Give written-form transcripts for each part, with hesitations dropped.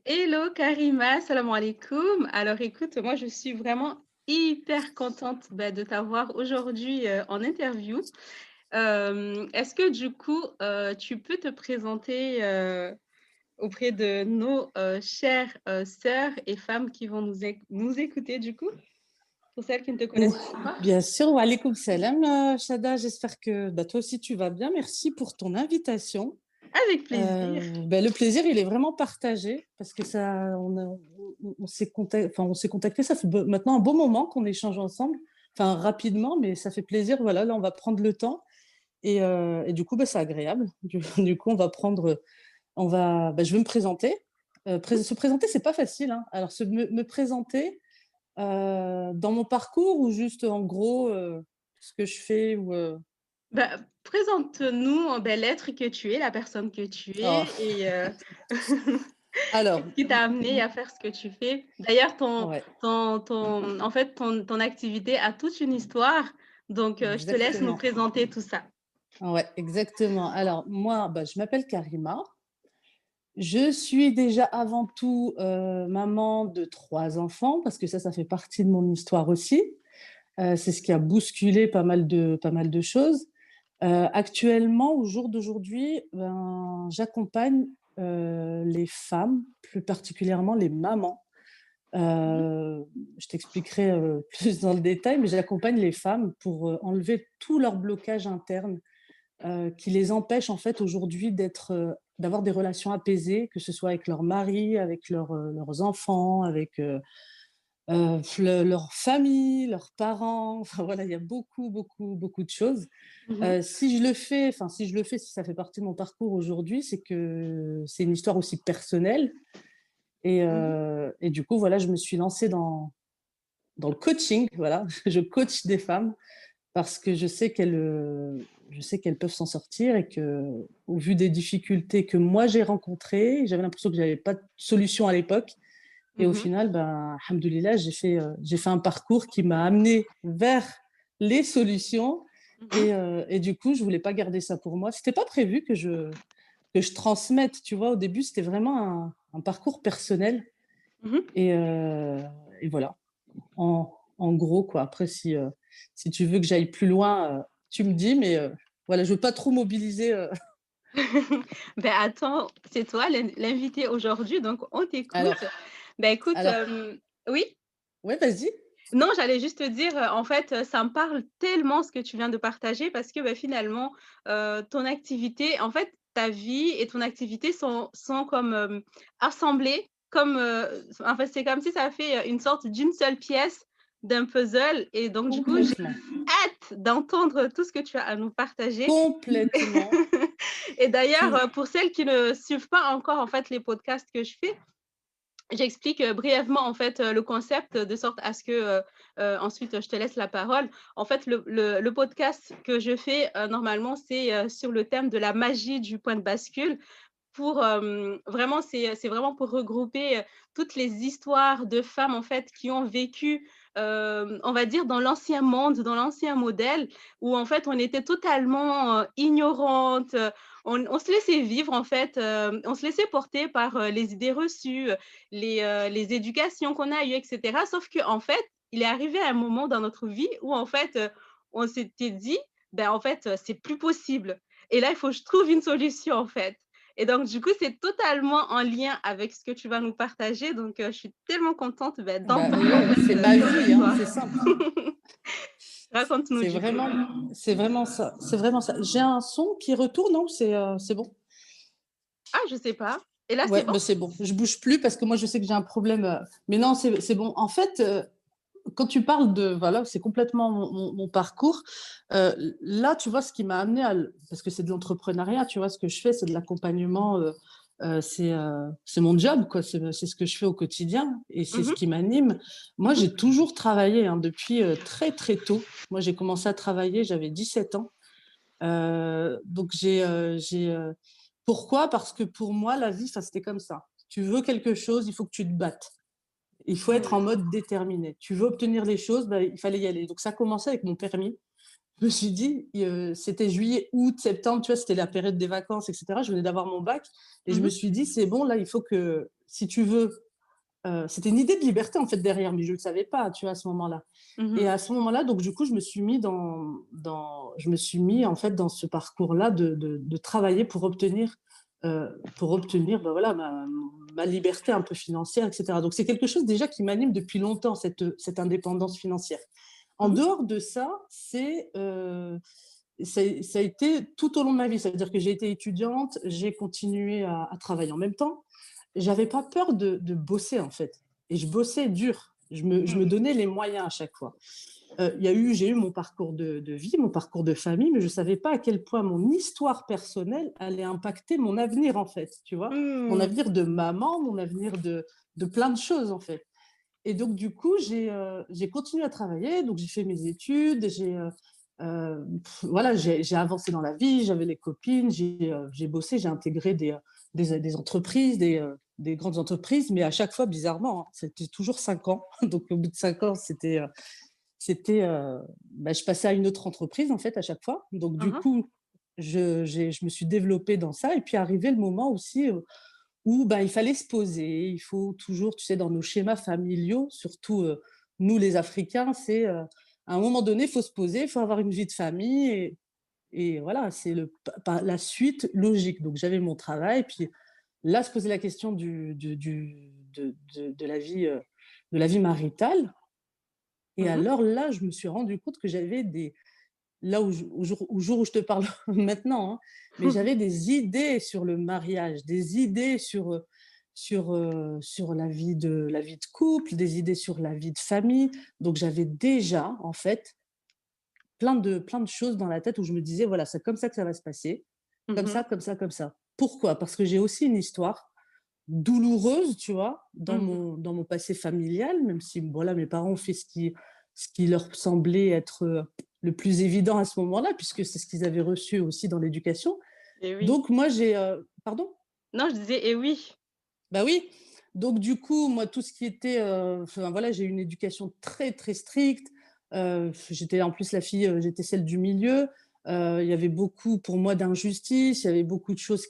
Hello Karima, salam alaikum. Alors écoute, moi je suis vraiment hyper contente de t'avoir aujourd'hui en interview. Est-ce que du coup, tu peux te présenter auprès de nos chères sœurs et femmes qui vont nous écouter du coup, pour celles qui ne te Ou- connaissent pas encore? Bien sûr, wa alaikum salam, Shada. J'espère que toi aussi tu vas bien. Merci pour ton invitation. Avec plaisir. Le plaisir, il est vraiment partagé parce que on s'est contacté. Ça fait maintenant un beau moment qu'on échange ensemble, enfin rapidement, mais ça fait plaisir. Voilà, là, on va prendre le temps et du coup, c'est agréable. Du coup, je vais me présenter. Se présenter, c'est pas facile, hein. Alors, me présenter. Dans mon parcours ou juste en gros ce que je fais Présente-nous l'être que tu es, la personne que tu es Oh, et alors, qu'est-ce qui t'a amené à faire ce que tu fais? D'ailleurs, ouais, ton activité a toute une histoire, donc je te laisse nous exactement. présenter tout ça. Ouais, exactement. Alors, moi, je m'appelle Karima. Je suis déjà avant tout maman de 3 enfants parce que ça fait partie de mon histoire aussi. C'est ce qui a bousculé pas mal de choses. Actuellement, au jour d'aujourd'hui, j'accompagne les femmes, plus particulièrement les mamans. Mmh mh. Je t'expliquerai plus dans le détail, mais j'accompagne les femmes pour enlever tout leur blocage interne qui les empêche en fait aujourd'hui d'avoir des relations apaisées, que ce soit avec leur mari, avec leurs enfants, avec leur famille, leurs parents. Enfin voilà, il y a beaucoup, beaucoup, beaucoup de choses. Mmh. Si ça fait partie de mon parcours aujourd'hui, c'est que c'est une histoire aussi personnelle. Mmh. Et du coup, voilà, je me suis lancée dans le coaching. Voilà, je coach des femmes parce que je sais qu'elles peuvent s'en sortir et que, au vu des difficultés que moi j'ai rencontrées, j'avais l'impression que j'avais pas de solution à l'époque. Et au Mmh. final, alhamdoulilah, j'ai fait un parcours qui m'a amené vers les solutions. Mmh. Et du coup, je voulais pas garder ça pour moi. C'était pas prévu que je transmette, tu vois. Au début, c'était vraiment un parcours personnel. Mmh. Et, et voilà, en gros, quoi. Après, si tu veux que j'aille plus loin, tu me dis, mais voilà, je veux pas trop mobiliser. Attends, c'est toi l'invité aujourd'hui, donc on t'écoute. Alors, Écoute, alors, oui? ouais, vas-y. Non, j'allais juste te dire, en fait, ça me parle tellement ce que tu viens de partager parce que, finalement, ton activité en fait, ta vie et ton activité sont comme, assemblées comme, en fait, c'est comme si ça fait, une sorte d'une seule pièce d'un puzzle et donc du coup, j'ai Complètement. hâte d'entendre tout ce que tu as à nous partager. Complètement. Et d'ailleurs, Tu... pour celles qui ne suivent pas encore, en fait, les podcasts que je fais, j'explique, brièvement, en fait, le concept de sorte à ce que, ensuite, je te laisse la parole. En fait, le podcast que je fais, normalement, c'est, sur le thème de la magie du point de bascule pour, vraiment c'est vraiment pour regrouper, toutes les histoires de femmes, en fait, qui ont vécu, on va dire dans l'ancien monde, dans l'ancien modèle où, en fait, on était totalement, ignorantes, on se laissait vivre, en fait, on se laissait porter par, les idées reçues, les éducations qu'on a eues et cetera. Sauf qu'en fait, il est arrivé un moment dans notre vie où, en fait, on s'était dit: en fait, c'est plus possible et là, il faut que je trouve une solution, en fait». Et donc, du coup, c'est totalement en lien avec ce que tu vas nous partager. Donc, je suis tellement contente, d'entendre en Ouais, c'est fait, ma ton vie, hein, histoire. c'est simple. Raconte-nous C'est du coup. vraiment, c'est vraiment ça. C'est vraiment ça. J'ai un son qui retourne, non? C'est bon. Ah, je sais pas. Et là, c'est Ouais, bon? c'est bon. Je bouge plus parce que moi, je sais que j'ai un problème. Mais non, c'est bon. En fait, quand tu parles de, voilà, c'est complètement mon parcours. Là, tu vois, ce qui m'a amené parce que c'est de l'entrepreneuriat, tu vois, ce que je fais, c'est de l'accompagnement. C'est mon job, quoi. C'est ce que je fais au quotidien et c'est ce Mmh. qui m'anime. Moi, Mmh. j'ai toujours travaillé, hein, depuis très, très tôt. Moi, j'ai commencé à travailler, j'avais 17 ans. Donc, pourquoi? Parce que pour moi, la vie, ça, c'était comme ça. Tu veux quelque chose, il faut que tu te battes. Il faut être en Ouais. mode déterminé. Tu veux obtenir les choses, il fallait y aller. Donc ça commençait avec mon permis. je me suis dit, c'était juillet, août, septembre, tu vois, c'était la période des vacances, etc. Je venais d'avoir mon bac et je me Mmh. suis dit, c'est bon, là, il faut que, si tu veux, c'était une idée de liberté en fait derrière, mais je ne le savais pas, tu vois, à ce moment-là. Et Mmh. à ce moment-là, donc du coup, je me suis mis je me suis mis en fait dans ce parcours-là de travailler pour obtenir ben voilà, ma liberté un peu financière, etc. Donc c'est quelque chose déjà qui m'anime depuis longtemps, cette indépendance financière. En Mmh. dehors de ça, ça a été tout au long de ma vie. Ça veut dire que j'ai été étudiante, j'ai continué à travailler en même temps. J'avais pas peur de bosser en fait. Et je bossais dur. Je me Mmh. donnais les moyens à chaque fois. J'ai eu mon parcours de vie, mon parcours de famille, mais je ne savais pas à quel point mon histoire personnelle allait impacter mon avenir, en fait, tu vois. Mon Mmh. avenir de maman, mon avenir de plein de choses, en fait. Et donc, du coup, j'ai continué à travailler, donc j'ai fait mes études, voilà, j'ai avancé dans la vie, j'avais les copines, j'ai bossé, j'ai intégré des entreprises, des grandes entreprises, mais à chaque fois, bizarrement, hein, c'était toujours 5 ans. Donc, au bout de 5 ans, c'était bah, je passais à une autre entreprise en fait à chaque fois. Donc du Mmh. coup, je me suis développée dans ça. Et puis arrivé le moment aussi où bah, il fallait se poser. Il faut toujours, tu sais, dans nos schémas familiaux, surtout nous les Africains, c'est à un moment donné, il faut se poser, il faut avoir une vie de famille. Et voilà, c'est la suite logique. Donc j'avais mon travail. Puis là, se poser la question de la vie maritale. Et Mmh. alors là, je me suis rendu compte que j'avais là au jour où je te parle maintenant, hein, mais j'avais des idées sur le mariage, des idées sur la vie de couple, des idées sur la vie de famille. Donc j'avais déjà, en fait, plein de choses dans la tête où je me disais, voilà, c'est comme ça que ça va se passer, comme Mmh. ça, comme ça, comme ça. Pourquoi? Parce que j'ai aussi une histoire douloureuse, tu vois, dans Mmh. mon passé familial, même si voilà, mes parents ont fait ce qui leur semblait être le plus évident à ce moment-là, puisque c'est ce qu'ils avaient reçu aussi dans l'éducation. Et oui. Donc moi, pardon? Non, je disais: «Et oui». Bah oui. Donc du coup, moi, tout ce qui était, enfin voilà, j'ai eu une éducation très, très stricte. J'étais en plus la fille, j'étais celle du milieu. Il y avait beaucoup pour moi d'injustice, il y avait beaucoup de choses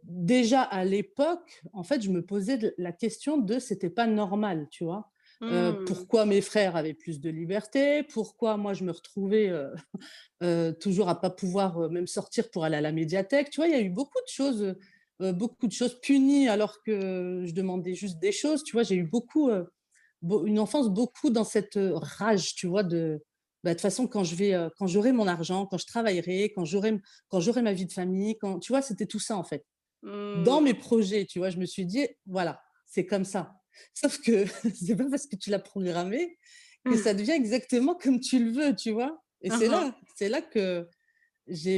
déjà à l'époque, en fait, je me posais la question de c'était pas normal, tu vois? Mmh. Pourquoi mes frères avaient plus de liberté? Pourquoi moi je me retrouvais, toujours à pas pouvoir, même sortir pour aller à la médiathèque, tu vois? Il y a eu beaucoup de choses punies alors que je demandais juste des choses, tu vois? J'ai eu une enfance beaucoup dans cette, rage, tu vois? Bah, de toute façon quand j'aurai mon argent, quand je travaillerai, quand j'aurai ma vie de famille, tu vois? C'était tout ça, en fait. Dans Mmh. mes projets, tu vois? Je me suis dit: «Voilà, c'est comme ça». Sauf que c'est pas parce que tu l'as programmé que ça devient exactement comme tu le veux, tu vois? Et Mmh mh. c'est là que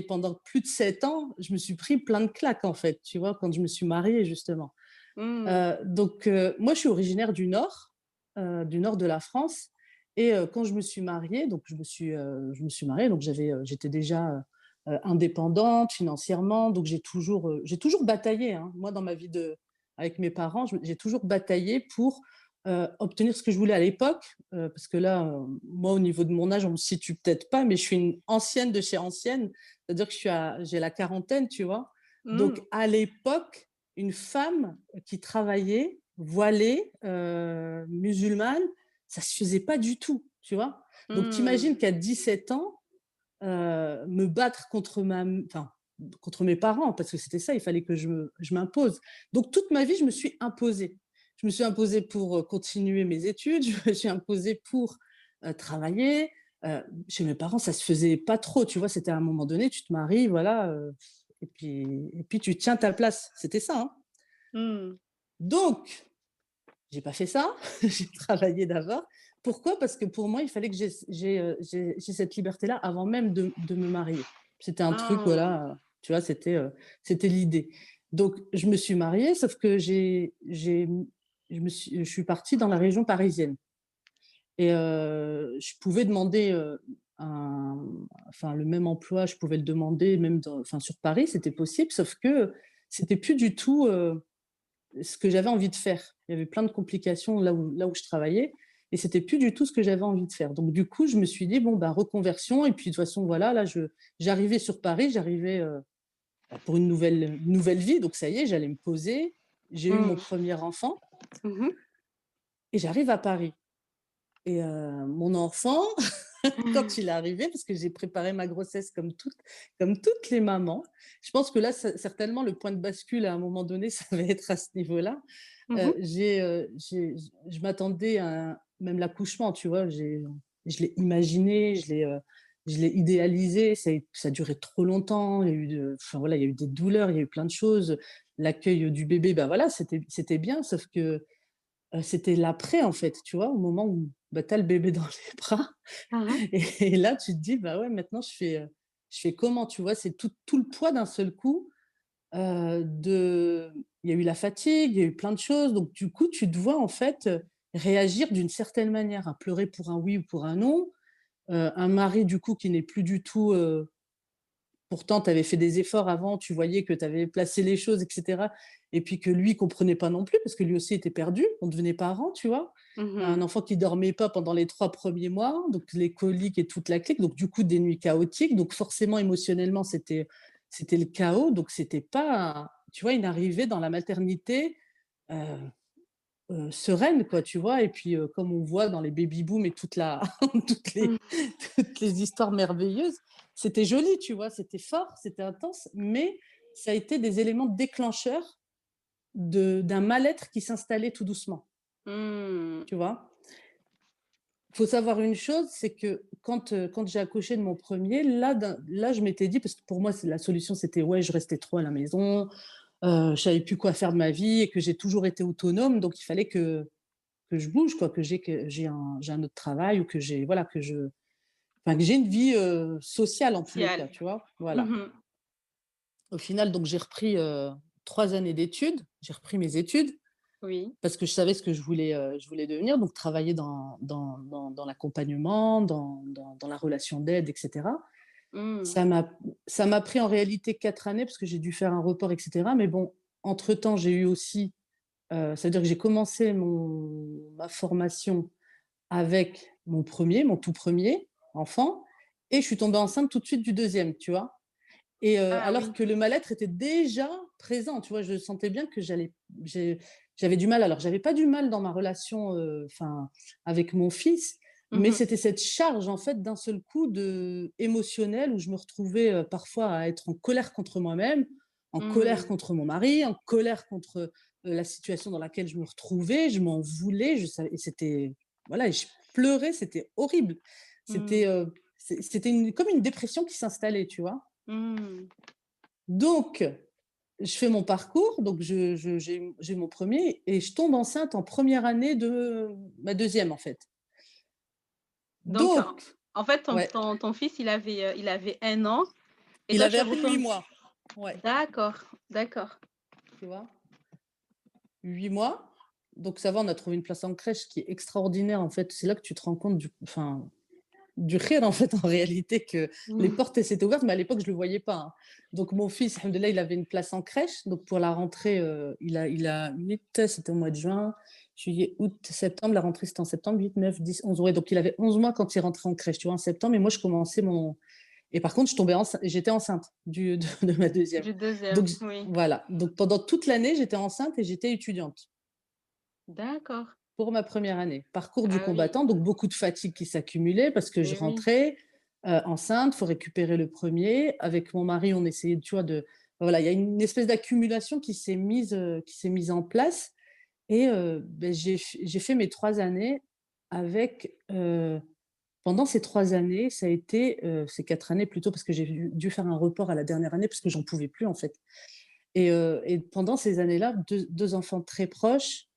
pendant plus de 7 ans, je me suis pris plein de claques, en fait, tu vois? Quand je me suis mariée, justement. Mmh. Donc moi, je suis originaire du nord de la France. Et quand je me suis mariée, donc je me suis mariée, donc j'étais déjà, indépendante financièrement, donc j'ai toujours bataillé, hein. Moi, dans ma vie avec mes parents, j'ai toujours bataillé pour, obtenir ce que je voulais à l'époque, parce que là, moi, au niveau de mon âge, on me situe peut-être pas, mais je suis une ancienne de chez ancienne. C'est-à-dire que j'ai la quarantaine, tu vois? Donc Mmh. à l'époque, une femme qui travaillait, voilée, musulmane, ça se faisait pas du tout, tu vois? Donc tu imagines Mmh. qu'à 17 ans, me battre contre mes parents, parce que c'était ça, il fallait que je m'impose. Donc toute ma vie, je me suis imposée. Je me suis imposée pour, continuer mes études, je me suis imposée pour, travailler. Chez mes parents, ça se faisait pas trop, tu vois? C'était à un moment donné, tu te maries, voilà, et puis tu tiens ta place. C'était ça, hein. Mmh. Donc j'ai pas fait ça, j'ai travaillé d'abord. Pourquoi? Parce que pour moi, il fallait que j'ai cette liberté-là avant même de me marier. C'était un truc, Ah. voilà, tu vois? C'était l'idée. Donc je me suis mariée, sauf que je suis partie dans la région parisienne. Et je pouvais demander, un enfin le même emploi, je pouvais le demander même sur Paris, c'était possible, sauf que c'était plus du tout, ce que j'avais envie de faire. Il y avait plein de complications là où je travaillais. et c'était plus du tout ce que j'avais envie de faire. Donc du coup, je me suis dit bon ben reconversion et puis de toute façon voilà, là j'arrivais sur Paris, j'arrivais pour une nouvelle vie, donc ça y est, j'allais me poser. J'ai eu mon Mmh. premier enfant Mmh. et j'arrive à Paris. Et mon enfant, quand il est arrivé, parce que j'ai préparé ma grossesse comme toutes les mamans, je pense que là, certainement, le point de bascule à un moment donné, ça va être à ce niveau-là. Mmh. Je m'attendais à même l'accouchement, tu vois, je l'ai imaginé, je l'ai idéalisé, ça a duré trop longtemps, enfin, voilà, il y a eu des douleurs, il y a eu plein de choses. L'accueil du bébé, ben voilà, c'était bien, sauf que c'était l'après, en fait, tu vois? Au moment où, bah, tu as le bébé dans les bras Mmh mh. et là, tu te dis: «Bah, ouais, maintenant je fais comment?» Tu vois? C'est tout le poids d'un seul coup, de il y a eu la fatigue, il y a eu plein de choses, donc du coup, tu te vois, en fait, réagir d'une certaine manière, à pleurer pour un oui ou pour un non, un mari, du coup, qui n'est plus du tout, pourtant, tu avais fait des efforts avant, tu voyais que tu avais placé les choses, et cetera, et puis que lui comprenait pas non plus parce que lui aussi était perdu. On devenait parents, tu vois? Un Mmh. enfant qui dormait pas pendant les 3 premiers mois, donc les coliques et toute la clique, donc du coup des nuits chaotiques, donc forcément émotionnellement c'était le chaos, donc c'était pas, tu vois, une arrivée dans la maternité, heu sereine, quoi, tu vois? Et puis, comme on voit dans les baby boom et toutes les Mmh. toutes les histoires merveilleuses, c'était joli, tu vois? C'était fort, c'était intense, mais ça a été des éléments déclencheurs d'un mal-être qui s'installait tout doucement, Mmh. tu vois? Faut savoir une chose, c'est que quand j'ai accouché de mon premier, là, je m'étais dit, parce que pour moi, c'est la solution, c'était: «Ouais, je restais trop à la maison, je savais plus quoi faire de ma vie et que j'ai toujours été autonome, donc il fallait que je bouge, quoi, que j'ai un autre travail ou que j'ai voilà, que j'ai une vie, sociale en tous les cas, Social. tu vois? Voilà. Mmh. Au final, donc j'ai repris, 3 années d'études. J'ai repris mes études Oui. parce que je savais ce que je voulais devenir, donc travailler dans l'accompagnement, dans la relation d'aide, et cetera. Mmh. Ça m'a pris en réalité 4 années parce que j'ai dû faire un report, et cetera, mais bon, entre temps, j'ai eu aussi, ça veut dire que j'ai commencé ma formation avec mon tout premier enfant, et je suis tombée enceinte tout de suite du deuxième, tu vois? Et Ah alors oui. que le mal-être était déjà présent, tu vois? Je sentais bien que j'avais du mal. Alors j'avais pas du mal dans ma relation, enfin, avec mon fils, mais Mmh. c'était cette charge, en fait, d'un seul coup émotionnelle où je me retrouvais, parfois à être en colère contre moi-même, en colère Mmh. contre mon mari, en colère contre, la situation dans laquelle je me retrouvais. Je m'en voulais, je savais, et c'était voilà, et je pleurais, c'était horrible. C'était, Mmh. c'était comme une dépression qui s'installait, tu vois? Mmh. Donc, je fais mon parcours, donc j'ai mon premier et je tombe enceinte en première année de ma deuxième, en fait. Donc Donc, en fait, ton ouais, ton ton fils, il avait 1 an et il toi, avait tu es à peine 8 retourn mois. Ouais, d'accord, d'accord. tu vois? 8 mois. Donc ça va, on a trouvé une place en crèche qui est extraordinaire, en fait. C'est là que tu te rends compte du khir, en fait, en réalité, que les Mmh. portes, elles s'étaient ouvertes, mais à l'époque, je ne le voyais pas, hein. Donc mon fils, alhamdoulilah, il avait une place en crèche. Donc pour la rentrée, il a 8, c'était au mois de juin, juillet, août, septembre. La rentrée, c'était en septembre, 8, 9, 10, 11. Ouais, donc il avait 11 mois quand il rentrait en crèche, tu vois, en septembre. Et moi, je commençais mon... Et par contre, j'étais enceinte de ma deuxième. Du Donc deuxième, oui. voilà. Donc pendant toute l'année, j'étais enceinte et j'étais étudiante D'accord. pour ma première année. Parcours du Ah oui, combattant, donc beaucoup de fatigue qui s'accumulait parce que je et oui. rentrais, enceinte, faut récupérer le premier. Avec mon mari, on essayait, tu vois, voilà, il y a une espèce d'accumulation qui s'est mise en place et beh, j'ai fait mes 3 années avec, pendant ces 3 années, ça a été, ces 4 années plutôt parce que j'ai dû faire un report à la dernière année parce que j'en pouvais plus, en fait. Et pendant ces années-là, 2 enfants très proches,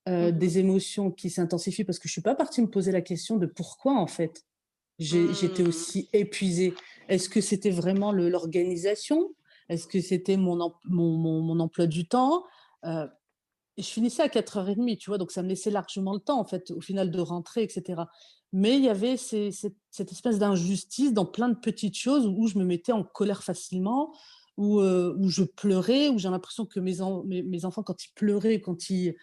Mmh. des émotions qui s'intensifient parce que je suis pas partie me poser la question de pourquoi, en fait, j'étais Mmh. aussi épuisée. Est-ce que c'était vraiment l'organisation? Est-ce que c'était mon emploi du temps? Heu et je finissais à 4h30, tu vois? Donc ça me laissait largement le temps, en fait, au final, de rentrer, et cetera. Mais il y avait cette espèce d'injustice dans plein de petites choses où je me mettais en colère facilement, où je pleurais, où j'ai l'impression que mes enfants, quand ils pleuraient, quand ils,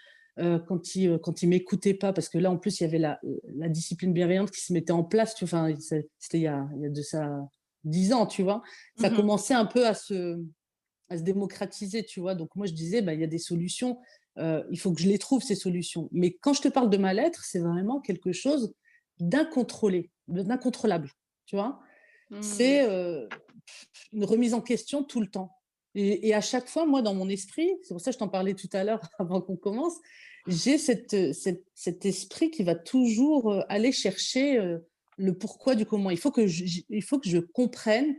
quand ils m'écoutaient pas, parce que là, en plus, il y avait la discipline bienveillante qui se mettait en place. Enfin, c'était il y a de ça 10 ans, tu vois. Ça Mmh. commençait un peu à se démocratiser, tu vois. Donc moi, je disais, bah, il y a des solutions. Il faut que je les trouve, ces solutions. Mais quand je te parle de mal-être, c'est vraiment quelque chose d'incontrôlé, d'incontrôlable, tu vois. Mmh. C'est une remise en question tout le temps. Et à chaque fois, moi, dans mon esprit, c'est pour ça que je t'en parlais tout à l'heure avant qu'on commence, j'ai cet esprit qui va toujours aller chercher le pourquoi du comment. Il faut que je comprenne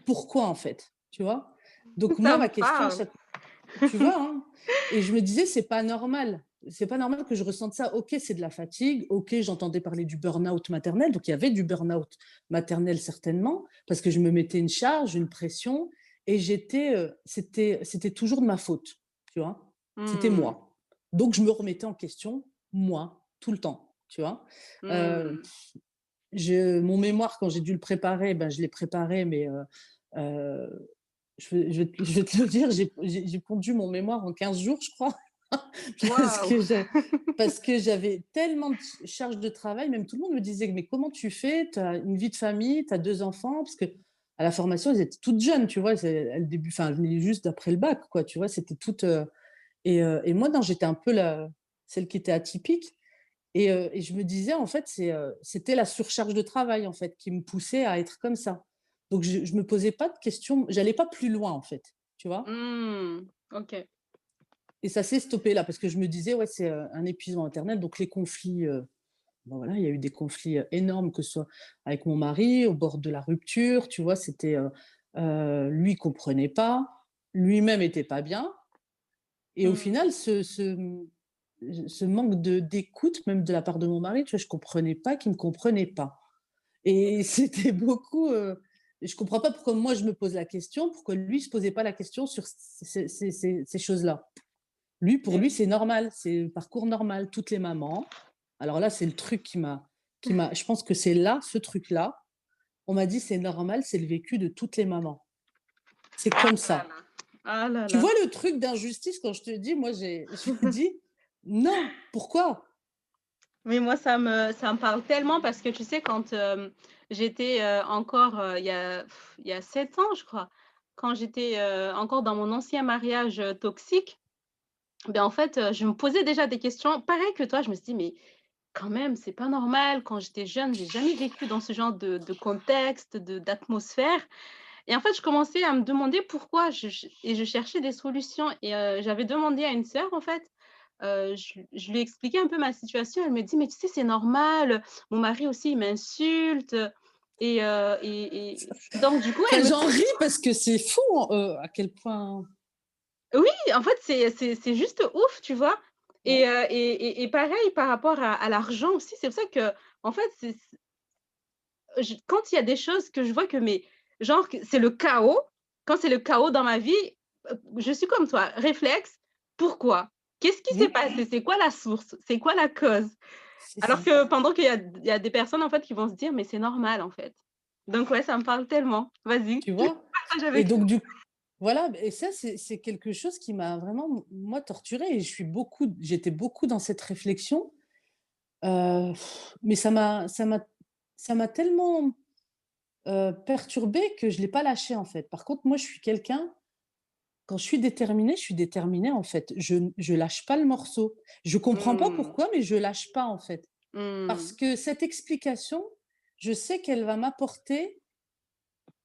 pourquoi, en fait, tu vois. Donc Ça moi, me ma question à parle. chaque tu vois, hein? Et je me disais: «C'est pas normal. C'est pas normal que je ressente ça. OK, c'est de la fatigue. OK, j'entendais parler du burn-out maternel». Donc il y avait du burn-out maternel certainement, parce que je me mettais une charge, une pression et c'était toujours de ma faute, tu vois? C'était Mmh. moi. Donc je me remettais en question, moi, tout le temps, tu vois? Heu, Mmh. mon mémoire, quand j'ai dû le préparer, ben, je l'ai préparé, mais heu je vais te le dire, j'ai pondu mon mémoire en 15 jours, je crois, parce Waouh! que j'avais tellement de charge de travail, même tout le monde me disait: «Mais comment tu fais? Tu as une vie de famille, tu as 2 enfants?» parce qu'à la formation, elles étaient toutes jeunes, tu vois? Elles venaient juste d'après le bac, quoi, tu vois? C'était toutes, et moi, non, j'étais un peu celle qui était atypique et je me disais, en fait, c'était la surcharge de travail, en fait, qui me poussait à être comme ça. Donc je me posais pas de questions, j'allais pas plus loin, en fait, tu vois? Mmh. OK. Et ça s'est stoppé là parce que je me disais: «Ouais, c'est, un épuisement maternel», donc les conflits, ben, voilà, il y a eu des conflits, énormes, que ce soit avec mon mari, au bord de la rupture, tu vois? Lui, il comprenait pas, lui-même était pas bien et au Mmh. final, ce manque d'écoute, même de la part de mon mari, tu vois? Je comprenais pas qu'il me comprenait pas. Et c'était beaucoup, je comprends pas pourquoi moi je me pose la question, pourquoi lui se posait pas la question sur ces choses-là. Pour Et lui, c'est normal, c'est le parcours normal. Toutes les mamans, alors là, c'est le truc je pense que c'est là, ce truc-là, on m'a dit: «C'est normal, c'est le vécu de toutes les mamans. C'est comme ah là ça». là. Ah là Tu là. vois le truc d'injustice quand je te dis, moi je me dis: «Non, pourquoi?» Mais moi, ça me parle tellement parce que tu sais, quand, j'étais, encore, il y a 7 ans, je crois, quand j'étais, encore dans mon ancien mariage, toxique, ben en fait, je me posais déjà des questions pareil que toi. Je me suis dit: «Mais quand même, c'est pas normal. Quand j'étais jeune, j'ai jamais vécu dans ce genre de contexte, d'atmosphère». Et en fait, je commençais à me demander pourquoi je cherchais des solutions et j'avais demandé à une sœur, en fait, je lui ai expliqué un peu ma situation. Elle me dit: «Mais tu sais, c'est normal, mon mari aussi, il m'insulte», et donc du coup, elle Enfin, me j'en ris parce que c'est fou, à quel point oui, en fait, c'est juste ouf, tu vois? ouais. Et pareil par rapport à l'argent aussi, c'est pour ça que en fait, quand il y a des choses que je vois que genre que c'est le chaos, quand c'est le chaos dans ma vie, je suis comme toi, réflexe, pourquoi? Qu'est-ce qui s'est Mmh, passé? C'est quoi la source? C'est quoi la cause? c'est Alors ça. que pendant qu'il y a des personnes en fait qui vont se dire: «Mais c'est normal en fait». Donc ouais, ça me parle tellement. Vas-y, Tu tu vois? partages Et avec donc nous. voilà, et ça, c'est quelque chose qui m'a vraiment, moi, torturée et j'étais beaucoup dans cette réflexion, mais ça m'a tellement, perturbée que je l'ai pas lâché, en fait. Par contre, moi, je suis quelqu'un, quand je suis déterminée, en fait. Je lâche pas le morceau. Je comprends pas Mmh. pourquoi, mais je lâche pas, en fait. Parce Mmh. que cette explication, je sais qu'elle va m'apporter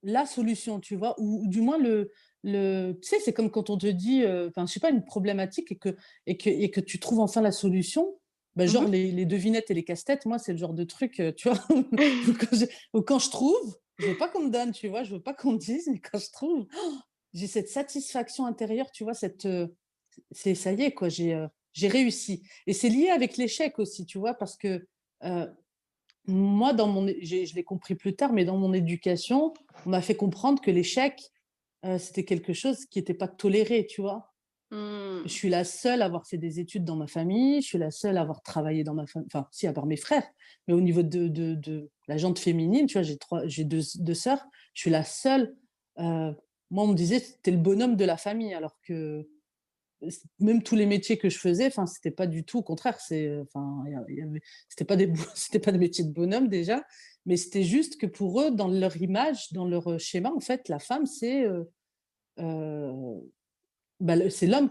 la solution, tu vois? Ou du moins tu sais, c'est comme quand on te dit, enfin, je sais pas, une problématique et que tu trouves enfin la solution. Bah, Mmh genre mh. les devinettes et les casse-têtes, moi, c'est le genre de truc, tu vois? Où quand je trouve, je veux pas qu'on me donne, tu vois? Je veux pas qu'on me dise, mais quand je trouve, j'ai cette satisfaction intérieure, tu vois? C'est ça y est, quoi, j'ai réussi et c'est lié avec l'échec aussi, tu vois? Parce que, heu moi, je l'ai compris plus tard, mais dans mon éducation, on m'a fait comprendre que l'échec, c'était quelque chose qui était pas toléré, tu vois? Je Mmh. suis la seule à avoir fait des études dans ma famille, je suis la seule à avoir travaillé dans ma famille, enfin si, à part mes frères, mais au niveau de la jante féminine, tu vois? J'ai 2 sœurs, je suis la seule, moi, on me disait: «Tu le bonhomme de la famille», alors que même tous les métiers que je faisais, enfin, c'était pas du tout, au contraire, enfin, c'était pas des, c'était pas des métiers de bonhomme déjà, mais c'était juste que pour eux, dans leur image, dans leur schéma, en fait, la femme, euh, c'est l'homme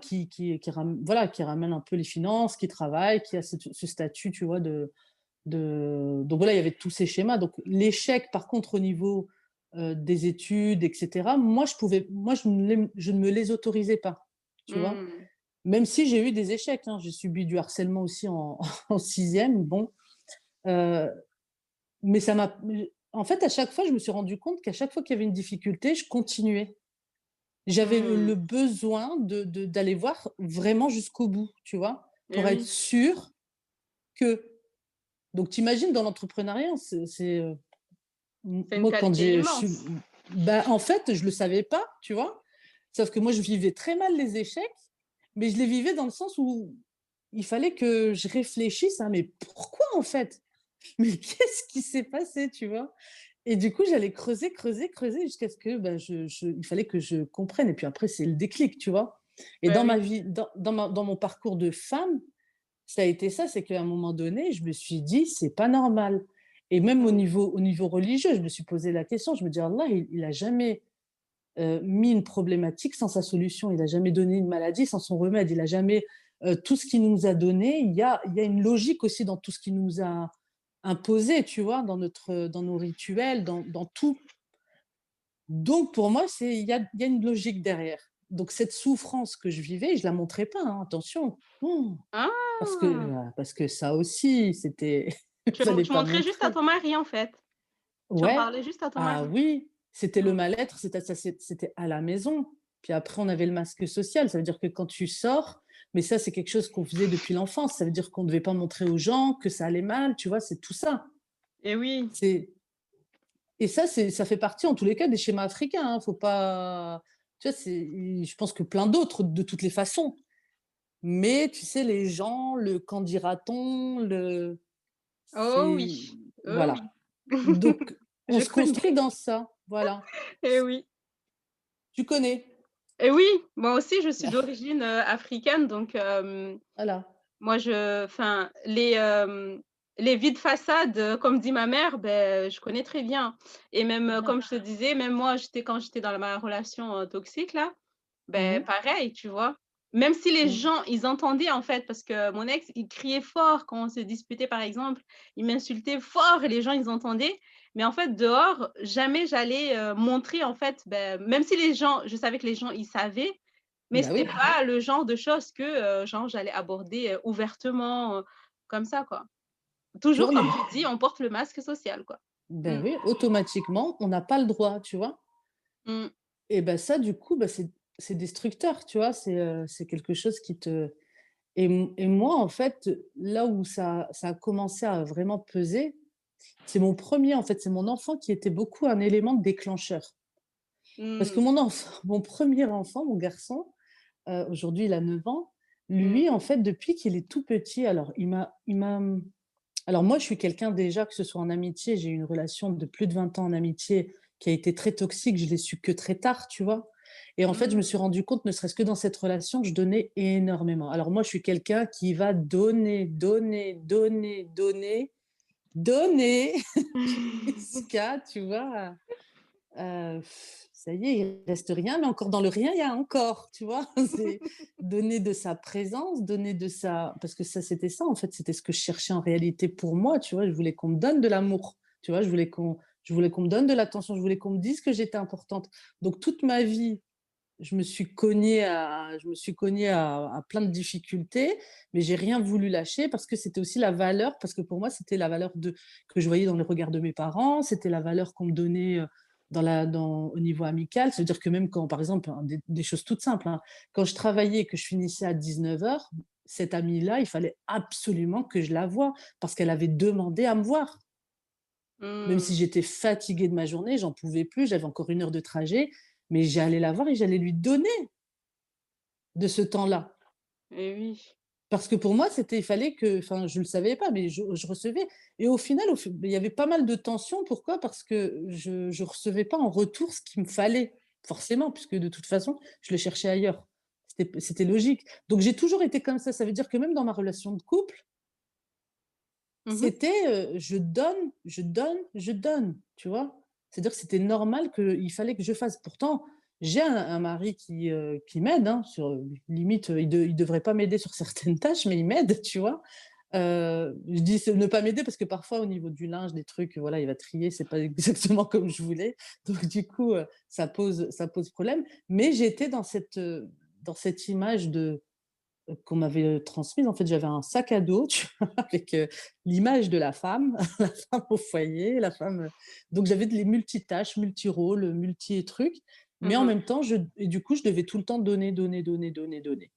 voilà, qui ramène un peu les finances, qui travaille, qui a ce statut, tu vois, donc voilà, il y avait tous ces schémas. Donc l'échec, par contre, au niveau des études, etc., moi, je ne me les autorisais pas, tu vois. Mmh. Même si j'ai eu des échecs, hein, j'ai subi du harcèlement aussi en sixième, bon. euh, mais en fait, à chaque fois, je me suis rendu compte qu'à chaque fois qu'il y avait une difficulté, je continuais. J'avais Mmh. le besoin d'aller voir vraiment jusqu'au bout, tu vois, Et pour être oui, sûre que. Donc, t'imagines, dans l'entrepreneuriat, c'est une moi, quand qualité je suis. immense. Bah, en fait, je ne le savais pas, tu vois. Sauf que moi, je vivais très mal les échecs, mais je les vivais dans le sens où il fallait que je réfléchisse à mais pourquoi en fait. Mais qu'est-ce qui s'est passé, tu vois? Et du coup, j'allais creuser, creuser, creuser jusqu'à ce que bah, il fallait que je comprenne. Et puis après, c'est le déclic, tu vois. Et Bah dans ma oui. vie, dans mon parcours de femme, ça a été ça, c'est qu'à un moment donné, je me suis dit, c'est pas normal. Et même Mmh. au niveau religieux, je me suis posé la question. Je me dis, Allah, il a jamais mis une problématique sans sa solution. Il a jamais donné une maladie sans son remède. Il a jamais tout ce qu'il nous a donné. Il y a une logique aussi dans tout ce qu'il nous a imposé, tu vois, dans nos rituels, dans tout. Donc pour moi, il y a une logique derrière. Donc cette souffrance que je vivais, je la montrais pas, hein, attention. Oh, Ah! parce que ça aussi, c'était, il fallait Tu pas montrais juste à montrer. ton mari, en fait? Tu en Ouais, parlais juste à ton ah mari? oui, c'était le Mmh. mal-être, c'était à la maison. Puis après, on avait le masque social. Ça veut dire que quand tu sors, mais ça, c'est quelque chose qu'on faisait depuis l'enfance. Ça veut dire qu'on ne devait pas montrer aux gens que ça allait mal, tu vois, c'est tout ça. Et oui. C'est, et ça, ça fait partie, en tous les cas, des schémas africains, hein. Faut pas, tu vois, je pense que plein d'autres, de toutes les façons. Mais tu sais, les gens, le qu'en dira-t-on, Oh oui, c'est, oh voilà. oui. Donc, on Je se connais. construit dans ça, voilà. Et oui. Tu connais. Et oui, moi aussi, je suis d'origine, africaine, donc Voilà. moi enfin, les vies de façade, comme dit ma mère, ben je connais très bien et même, Voilà. comme je te disais, même moi, quand j'étais dans ma relation, toxique là, ben Mmh. pareil, tu vois? Même si les Mmh. gens, ils entendaient en fait, parce que mon ex, il criait fort quand on se disputait par exemple, il m'insultait fort et les gens, ils entendaient. Mais en fait, dehors, jamais j'allais, montrer en fait, même si les gens je savais que les gens, ils savaient, mais Bah c'était oui. pas le genre de choses que, genre j'allais aborder, ouvertement, comme ça quoi. Toujours Non, comme mais tu dis, on porte le masque social quoi. ben Mmh. oui, automatiquement, on n'a pas le droit, tu vois? Mmh. Et ben ça, du coup, bah, c'est destructeur, tu vois? C'est quelque chose qui te et moi, en fait, là où ça a commencé à vraiment peser, en fait, c'est mon enfant qui était beaucoup un élément déclencheur. Parce que Mmh. mon enfant mon premier enfant, mon garçon, aujourd'hui, il a 9 ans, lui, Mmh. en fait, depuis qu'il est tout petit, alors alors moi, je suis quelqu'un déjà, que ce soit en amitié, j'ai eu une relation de plus de 20 ans en amitié qui a été très toxique, je l'ai su que très tard, tu vois? Et en fait, je me Mmh. suis rendu compte, ne serait-ce que dans cette relation, que je donnais énormément. Alors moi, je suis quelqu'un qui va donner, donner, donner, donner, donner jusqu'à, tu vois? Ça y est, il reste rien, mais encore dans le rien, il y a encore, tu vois? C'est donner de sa présence, donner de sa parce que ça, c'était ça, en fait, c'était ce que je cherchais en réalité pour moi, tu vois? Je voulais qu'on me donne de l'amour, tu vois? Je voulais qu'on me donne de l'attention, je voulais qu'on me dise que j'étais importante. Donc toute ma vie, je me suis cognée à plein de difficultés, mais j'ai rien voulu lâcher parce que c'était aussi la valeur, parce que pour moi, c'était la valeur que je voyais dans les regards de mes parents, c'était la valeur qu'on me donnait au niveau amical. C'est-à-dire que même quand, par exemple, hein, des choses toutes simples, hein, quand je travaillais et que je finissais à 19h, cette amie-là, il fallait absolument que je la voie parce qu'elle avait demandé à me voir. Même si Mmh. j'étais fatiguée de ma journée, j'en pouvais plus, j'avais encore 1 heure de trajet, mais j'allais la voir et j'allais lui donner de ce temps-là. Et oui. Parce que pour moi, il fallait que, enfin, je ne le savais pas, mais je recevais. Et au final, il y avait pas mal de tensions. Pourquoi? Parce que je ne recevais pas en retour ce qu'il me fallait, forcément, puisque de toute façon, je le cherchais ailleurs. C'était logique. Donc, j'ai toujours été comme ça. Ça veut dire que même dans ma relation de couple, Mmh. c'était, je donne, je donne, je donne, tu vois? C'est-à-dire que c'était normal qu'il fallait que je fasse. Pourtant, j'ai un mari qui m'aide, hein, sur, limite, il devrait pas m'aider sur certaines tâches, mais il m'aide, tu vois? Je dis c'est ne pas m'aider parce que parfois au niveau du linge, des trucs, voilà, il va trier, c'est pas exactement comme je voulais. Donc du coup, ça pose problème. Mais j'étais dans cette image qu'on m'avait transmise. En fait, j'avais un sac à dos, tu vois, avec, l'image de la femme, la femme au foyer, la femme, donc j'avais les multitâches, multi-rôles, multi-trucs, mais en Mmh. même temps, et du coup, je devais tout le temps donner, donner, donner, donner, donner.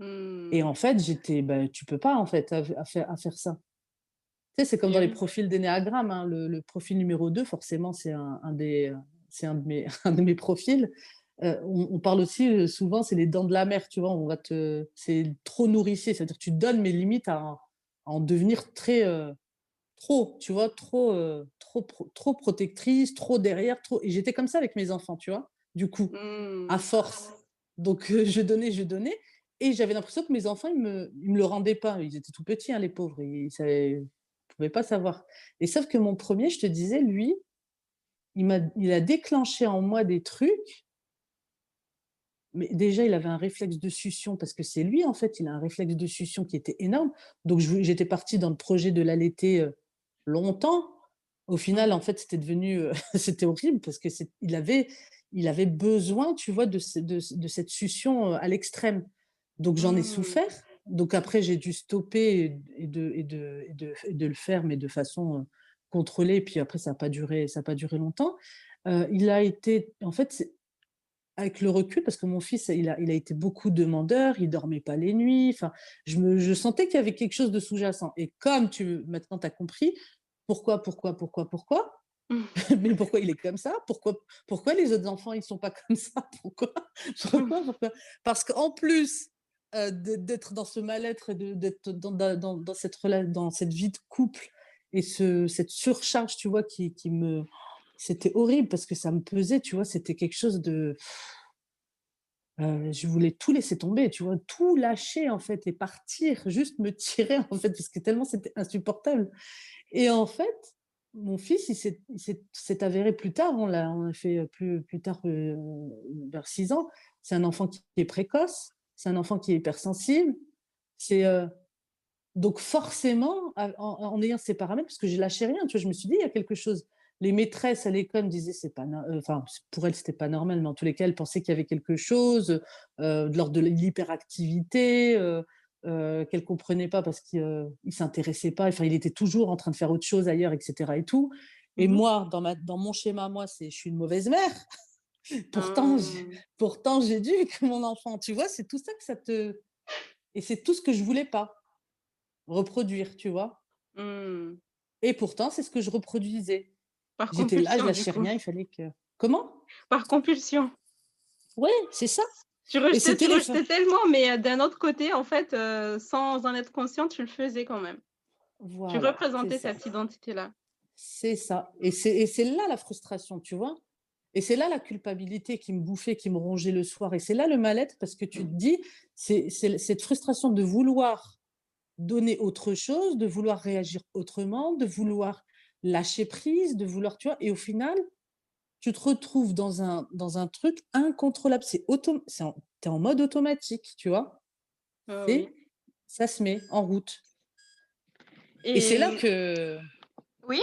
Et Mmh. en fait, bah, tu peux pas en fait à faire ça. Tu sais, c'est comme Et dans les oui. profils d'énéagramme, hein, le profil numéro 2, forcément, c'est un de mes un de mes profils. On parle aussi, souvent, c'est les dents de la mer, tu vois? C'est trop nourricier, c'est-à-dire que tu donnes, mais limite à en devenir très, trop, tu vois? Trop protectrice, trop derrière, trop, et j'étais comme ça avec mes enfants, tu vois? Du coup, à Mmh. force. Donc, je donnais, et j'avais l'impression que mes enfants, ils me le rendaient pas. Ils étaient tout petits, hein, les pauvres, ils pouvaient pas savoir. Et sauf que mon premier, je te disais, lui, il a déclenché en moi des trucs, mais déjà, il avait un réflexe de succion parce que c'est lui, en fait, il a un réflexe de succion qui était énorme. Donc j'étais partie dans le projet de l'allaiter, longtemps. Au final, Mmh. en fait, c'était devenu, c'était horrible parce que il avait besoin, tu vois, de cette succion, à l'extrême. Donc j'en ai Mmh. souffert. Donc après, j'ai dû stopper et de le faire, mais de façon, contrôlée. Puis après, ça a pas duré longtemps. Il a été, en fait, avec le recul, parce que mon fils, il a été beaucoup demandeur, il dormait pas les nuits, enfin, je sentais qu'il y avait quelque chose de sous-jacent, et comme maintenant tu as compris pourquoi, mais pourquoi il est comme ça? Pourquoi les autres enfants, ils sont pas comme ça? Pourquoi? Pourquoi? Parce qu'en plus, d'être dans ce mal-être et d'être dans cette vie de couple, et cette surcharge, tu vois, c'était horrible parce que ça me pesait, tu vois? C'était quelque chose de, je voulais tout laisser tomber, tu vois? Tout lâcher, en fait, et partir, juste me tirer, en fait, parce que tellement c'était insupportable. Et en fait, mon fils, il s'est avéré plus tard, on a fait, plus tard, vers 6 ans, c'est un enfant qui est précoce, c'est un enfant qui est hypersensible. C'est, donc forcément, en ayant ces paramètres, parce que je lâchais rien, tu vois? Je me suis dit: «Il y a quelque chose». Les maîtresses à l'école me disaient: «C'est pas no», enfin, pour elles, c'était pas normal, mais en tous les cas, elles pensaient qu'il y avait quelque chose, de l'ordre de l'hyperactivité, qu'elles comprenaient pas parce qu'il s'intéressait pas, enfin, il était toujours en train de faire autre chose ailleurs, et cetera et tout. Et Mmh. moi, dans mon schéma, moi, je suis une mauvaise mère. Pourtant, j'ai Ah. pourtant j'éduque mon enfant, tu vois? C'est tout ça que ça te et c'est tout ce que je voulais pas reproduire, tu vois? Mmh. Et pourtant, c'est ce que je reproduisais. Par J'étais là, je compulsion, du lâchais coup. rien, il fallait que. Comment? Par compulsion. Ouais, c'est ça. Tu Et rejetais c'était tu les fins. rejetais tellement, mais d'un autre côté, en fait, sans en être conscient, tu le faisais quand même. Tu Voilà, c'est représentais ça. cette identité-là. C'est ça. Et c'est là la frustration, tu vois? Et c'est là la culpabilité qui me bouffait, qui me rongeait le soir. Et c'est là le mal-être, parce que tu te dis, c'est cette frustration de vouloir donner autre chose, de vouloir réagir autrement, de vouloir lâcher prise, de vouloir, tu vois? Et au final, tu te retrouves dans un truc incontrôlable. Tu es en mode automatique, tu vois? Oui. C'est Ça se met en route. Et Et c'est là que oui?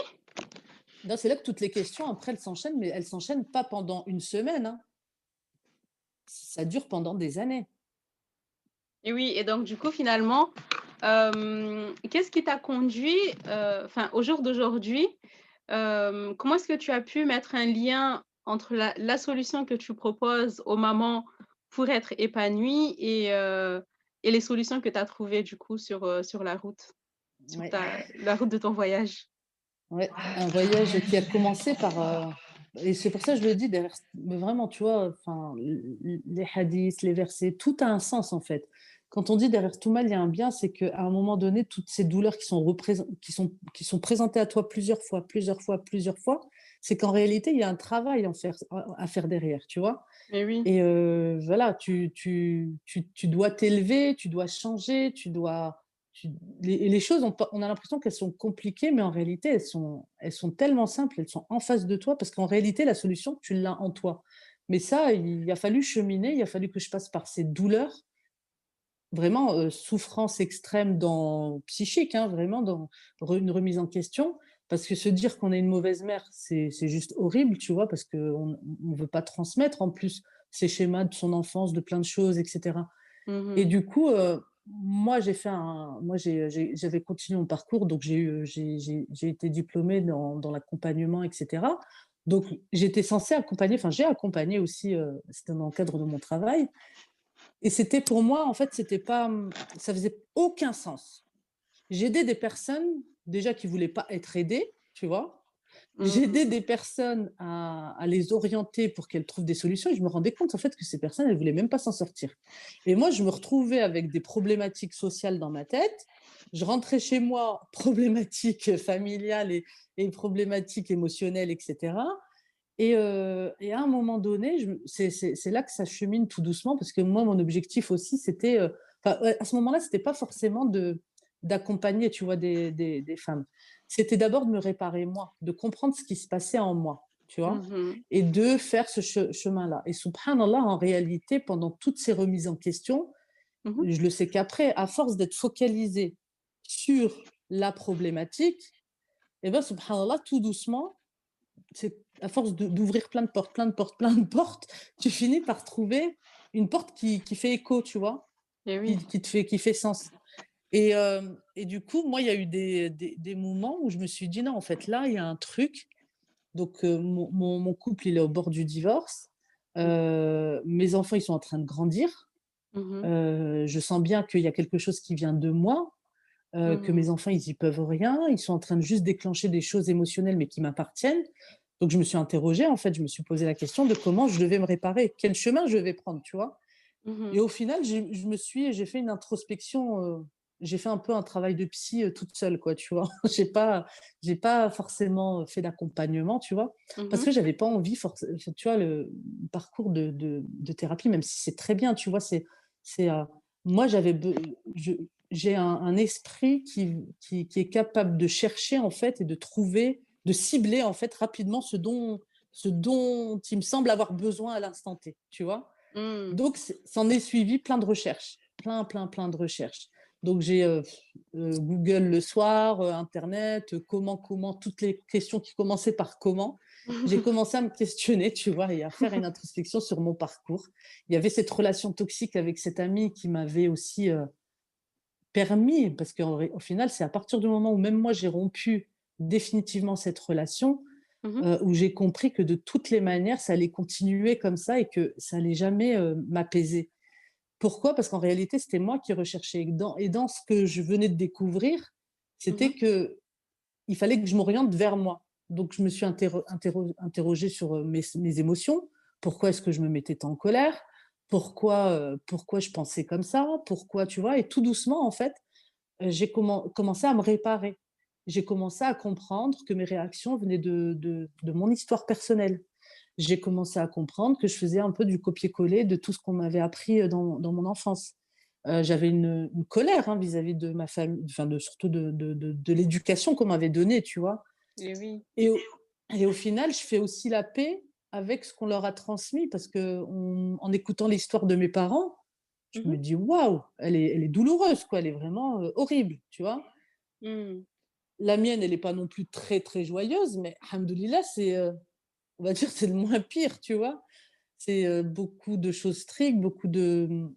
non, c'est là que toutes les questions après elles s'enchaînent, mais elles s'enchaînent pas pendant une semaine, hein. Ça dure pendant des années. Et oui, et donc du coup, finalement, qu'est-ce qui t'a conduit, enfin, au jour d'aujourd'hui, comment est-ce que tu as pu mettre un lien entre la solution que tu proposes aux mamans pour être épanouies et les solutions que tu as trouvées du coup sur la route, sur Ouais, la route de ton voyage? ouais, un voyage qui a commencé par, et c'est pour ça que je le dis derrière, mais vraiment, tu vois? Enfin, les hadiths, les versets, tout a un sens, en fait. Quand on dit: «Derrière tout mal, il y a un bien», c'est qu'à un moment donné, toutes ces douleurs qui sont présentées à toi plusieurs fois, plusieurs fois, plusieurs fois, c'est qu'en réalité, il y a un travail à faire derrière, tu vois. Mais oui. Et voilà, tu dois t'élever, tu dois changer, les choses, on a l'impression qu'elles sont compliquées, mais en réalité, elles sont tellement simples, elles sont en face de toi, parce qu'en réalité, la solution, tu l'as en toi. Mais ça, il a fallu cheminer, il a fallu que je passe par ces douleurs, vraiment souffrance extrême psychique, hein, vraiment dans une remise en question. Parce que se dire qu'on est une mauvaise mère, c'est juste horrible, tu vois, parce qu'on ne veut pas transmettre en plus ces schémas de son enfance, de plein de choses, etc. Et Mmh. du coup, moi, j'avais continué mon parcours, donc j'ai été diplômée dans l'accompagnement, etc. Donc, j'étais censée accompagner, enfin, j'ai accompagné aussi, c'était dans le cadre de mon travail. Et c'était pour moi, en fait, c'était pas, ça faisait aucun sens. J'aidais des personnes, déjà, qui voulaient pas être aidées, tu vois. J'aidais Mmh. des personnes à les orienter pour qu'elles trouvent des solutions et je me rendais compte, en fait, que ces personnes, elles voulaient même pas s'en sortir. Et moi, je me retrouvais avec des problématiques sociales dans ma tête. Je rentrais chez moi, problématiques familiales et problématiques émotionnelles, etc. Et à un moment donné, c'est là que ça chemine tout doucement parce que moi, mon objectif aussi, c'était, enfin, ouais, à ce moment-là, c'était pas forcément d'accompagner, tu vois, des femmes. C'était d'abord de me réparer moi, de comprendre ce qui se passait en moi, tu vois, Mmh. et de faire ce chemin-là. Et subhanallah, en réalité, pendant toutes ces remises en question, Mmh. je le sais qu'après, à force d'être focalisée sur la problématique, et ben subhanallah, tout doucement, c'est à force d'ouvrir plein de portes, plein de portes, plein de portes, tu finis par trouver une porte qui fait écho, tu vois, Et oui. qui fait sens. Et du coup, moi, il y a eu des moments où je me suis dit, non, en fait, là, il y a un truc. Donc, mon couple, il est au bord du divorce. Mes enfants, ils sont en train de grandir. Mmh. Je sens bien qu'il y a quelque chose qui vient de moi, que Mmh. mes enfants, ils y peuvent rien. Ils sont en train de juste déclencher des choses émotionnelles, mais qui m'appartiennent. Donc, je me suis interrogée, en fait, je me suis posé la question de comment je devais me réparer, quel chemin je vais prendre, tu vois. Et Mmh. au final, j'ai fait une introspection, j'ai fait un peu un travail de psy toute seule, quoi, tu vois. J'ai pas forcément fait d'accompagnement, tu vois, parce Mmh. que j'avais pas envie, tu vois, le parcours de thérapie, même si c'est très bien, tu vois, c'est moi, j'ai un esprit qui est capable de chercher, en fait, et de trouver, de cibler, en fait, rapidement ce dont il me semble avoir besoin à l'instant T, tu vois. Mmh. Donc, s'en est suivi plein de recherches, plein de recherches. Donc, j'ai Google le soir, Internet, comment, toutes les questions qui commençaient par comment. J'ai commencé à me questionner, tu vois, et à faire une introspection sur mon parcours. Il y avait cette relation toxique avec cet ami qui m'avait aussi permis, parce qu'au final, c'est à partir du moment où même moi, j'ai rompu définitivement cette relation, Mmh. où j'ai compris que de toutes les manières, ça allait continuer comme ça et que ça allait jamais m'apaiser. Pourquoi? Parce qu'en réalité, c'était moi qui recherchais. Et dans ce que je venais de découvrir, Mmh. c'était que il fallait que je m'oriente vers moi. Donc, je me suis interrogée sur mes émotions. Pourquoi est-ce que je me mettais tant en colère? Pourquoi je pensais comme ça? Pourquoi, tu vois? Et tout doucement, en fait, j'ai commencé à me réparer. J'ai commencé à comprendre que mes réactions venaient de mon histoire personnelle. J'ai commencé à comprendre que je faisais un peu du copier-coller de tout ce qu'on m'avait appris dans mon enfance. J'avais une colère, hein, vis-à-vis de ma famille, enfin surtout de l'éducation qu'on m'avait donnée, tu vois. Et oui. Et au final, je fais aussi la paix avec ce qu'on leur a transmis parce que en écoutant l'histoire de mes parents, je me Mmh. dis waouh, elle est douloureuse, quoi, elle est vraiment horrible, tu vois. Mmh. La mienne, elle n'est pas non plus très très joyeuse, mais alhamdoulilah, on va dire, c'est le moins pire, tu vois. C'est beaucoup de choses strictes,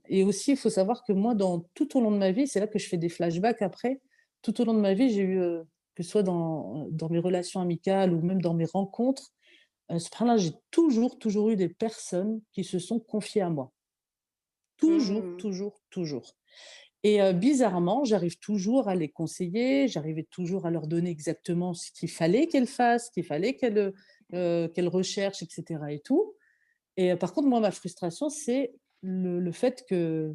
et aussi, il faut savoir que moi, tout au long de ma vie, c'est là que je fais des flashbacks après. Tout au long de ma vie, j'ai eu, que ce soit dans mes relations amicales ou même dans mes rencontres, subhanallah, j'ai toujours eu des personnes qui se sont confiées à moi. Toujours, Mmh. toujours, toujours. Et bizarrement, j'arrive toujours à les conseiller, j'arrivais toujours à leur donner exactement ce qu'il fallait qu'elles fassent, qu'il fallait qu'elles recherchent, et cetera et tout. Et par contre, moi, ma frustration, c'est le fait que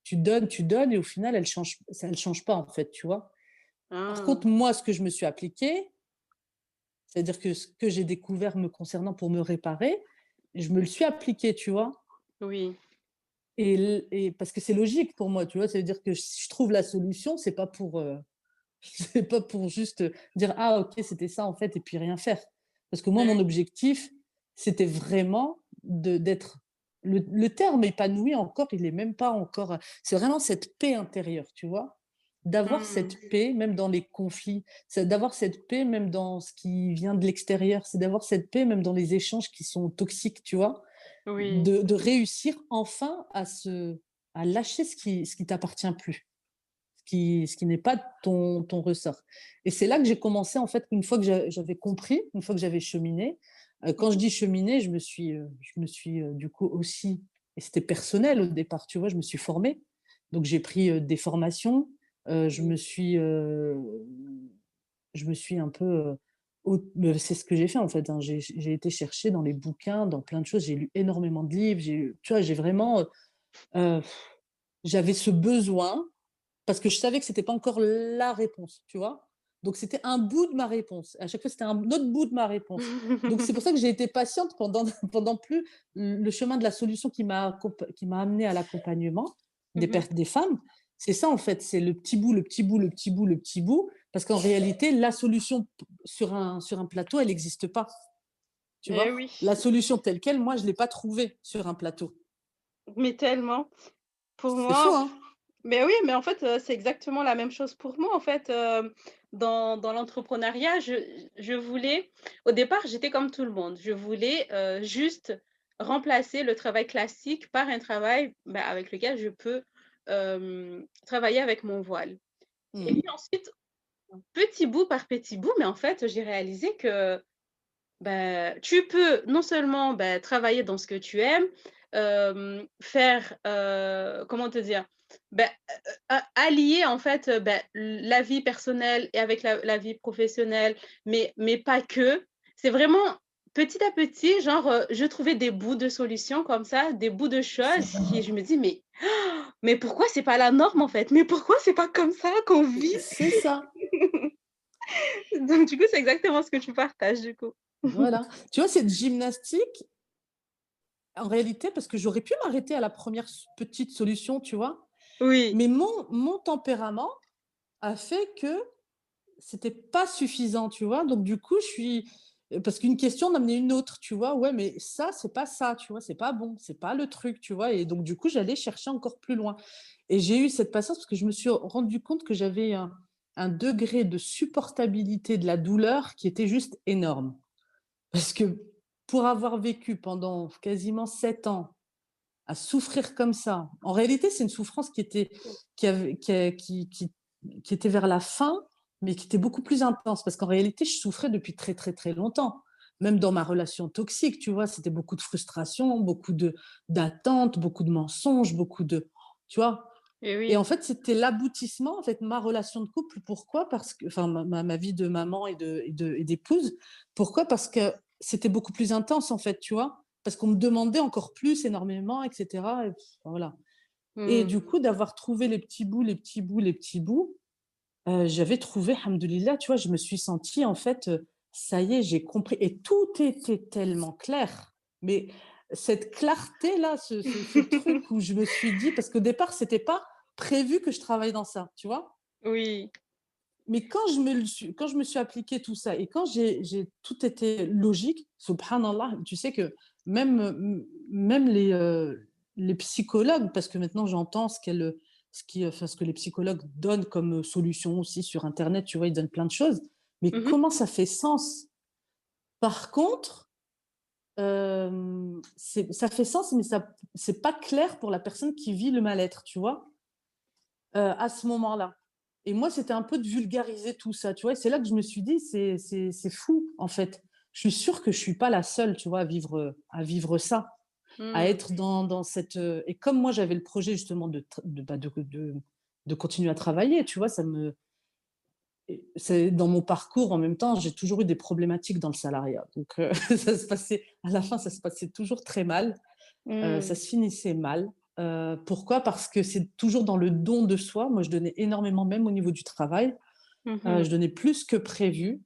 tu donnes et au final, elle change pas, en fait, tu vois? Par Ah. contre, moi, ce que je me suis appliqué, C'est-à-dire que ce que j'ai découvert me concernant pour me réparer, je me le suis appliqué, tu vois? Oui. Et parce que c'est logique pour moi, tu vois? Ça veut dire que si je trouve la solution, c'est pas pour, c'est pas pour juste dire: «Ah OK, c'était ça en fait» et puis rien faire. Parce que moi, mon Ouais. objectif, c'était vraiment d'être le terme épanoui encore, il est même pas encore, c'est vraiment cette paix intérieure, tu vois? D'avoir Mmh. cette paix même dans les conflits, c'est d'avoir cette paix même dans ce qui vient de l'extérieur, c'est d'avoir cette paix même dans les échanges qui sont toxiques, tu vois? Oui. De réussir enfin à lâcher ce qui t'appartient plus, ce qui n'est pas ton ressort. Et c'est là que j'ai commencé, en fait, une fois que j'avais compris, une fois que j'avais cheminé. Quand je Mmh. dis cheminer, je me suis du coup aussi, et c'était personnel au départ, tu vois, je me suis formée. Donc j'ai pris des formations, Oui. je me suis un peu, c'est ce que j'ai fait en fait, hein. J'ai été chercher dans les bouquins, dans plein de choses. J'ai lu énormément de livres. Tu vois, j'ai vraiment, heu, j'avais ce besoin parce que je savais que c'était pas encore la réponse, tu vois? Donc c'était un bout de ma réponse. À chaque fois, c'était un autre bout de ma réponse. Donc c'est pour ça que j'ai été patiente pendant pendant plus le chemin de la solution qui m'a amenée à l'accompagnement Mmh. des femmes. C'est ça en fait, c'est le petit bout, le petit bout, le petit bout, le petit bout, parce qu'en réalité, la solution sur un plateau, elle n'existe pas, tu Eh vois? oui, La solution telle quelle, moi, je l'ai pas trouvée sur un plateau. mais tellement. Pour C'est fou, moi, hein? mais oui, mais en fait, c'est exactement la même chose pour moi, en fait, dans l'entrepreneuriat, je voulais au départ, j'étais comme tout le monde. Je voulais, juste remplacer le travail classique par un travail, bah, avec lequel je peux, travailler avec mon voile et Mmh. puis ensuite, petit bout par petit bout, mais en fait, j'ai réalisé que bah, tu peux non seulement, bah, travailler dans ce que tu aimes, faire, comment te dire? Bah, allier en fait, bah, la vie personnelle et avec la vie professionnelle, mais pas que. C'est vraiment petit à petit, genre, je trouvais des bouts de solutions comme ça, des bouts de C'est choses ça. qui je me dis: «Mais pourquoi c'est pas la norme en fait? Mais pourquoi c'est pas comme ça qu'on vit?» C'est ça. Donc du coup, c'est exactement ce que tu partages du coup. Voilà. Tu vois, cette gymnastique, en réalité, parce que j'aurais pu m'arrêter à la première petite solution, tu vois, Oui. mais mon tempérament a fait que c'était pas suffisant, tu vois. Donc du coup, parce qu'une question d'amener une autre, tu vois. Ouais, mais ça, c'est pas ça, tu vois, c'est pas bon, c'est pas le truc, tu vois. Et donc du coup, j'allais chercher encore plus loin. Et j'ai eu cette patience parce que je me suis rendu compte que j'avais un degré de supportabilité de la douleur qui était juste énorme. Parce que pour avoir vécu pendant quasiment 7 ans à souffrir comme ça, en réalité, c'est une souffrance qui avait qui était vers la fin, mais qui était beaucoup plus intense parce qu'en réalité, je souffrais depuis très, très, très longtemps. Même dans ma relation toxique, tu vois? C'était beaucoup de frustration, beaucoup de d'attentes, beaucoup de mensonges, beaucoup de tu vois? Et Et en oui. fait, c'était l'aboutissement, en fait, ma relation de couple. Pourquoi? Parce que enfin, ma vie de maman et d'épouse. Pourquoi? Parce que c'était beaucoup plus intense, en fait, tu vois? Parce qu'on me demandait encore plus, énormément, et cetera et voilà. Et du Mmh. coup, d'avoir trouvé les petits bouts, les petits bouts, les petits bouts, j'avais trouvé, hamdoulillah, tu vois? Je me suis sentie, en fait, ça y est, j'ai compris et tout était tellement clair. Mais cette clarté-là, ce truc où je me suis dit parce qu'au départ, c'était pas prévu que je travaille dans ça, tu vois? Oui. Mais quand je me suis appliquée tout ça et quand j'ai tout était logique, subhanallah, tu sais que même les psychologues, parce que maintenant j'entends ce que les psychologues donnent comme solution aussi sur internet, tu vois? Ils donnent plein de choses, mais Mmh mh. comment ça fait sens? Par contre, ça fait sens, mais ça c'est pas clair pour la personne qui vit le mal-être, tu vois? À ce moment-là. Et moi, c'était un peu de vulgariser tout ça, tu vois? Et c'est là que je me suis dit: C'est fou, en fait. Je suis sûre que je suis pas la seule, tu vois, à vivre ça, à Mmh. être dans cette, et comme moi, j'avais le projet justement de continuer à travailler, tu vois? C'est dans mon parcours, en même temps, j'ai toujours eu des problématiques dans le salariat. Donc ça se passait à la fin, ça se passait toujours très mal. Ça Mmh. se finissait mal. Pourquoi? Parce que c'est toujours dans le don de soi. Moi, je donnais énormément, même au niveau du travail. Mmh mh. Je donnais plus que prévu.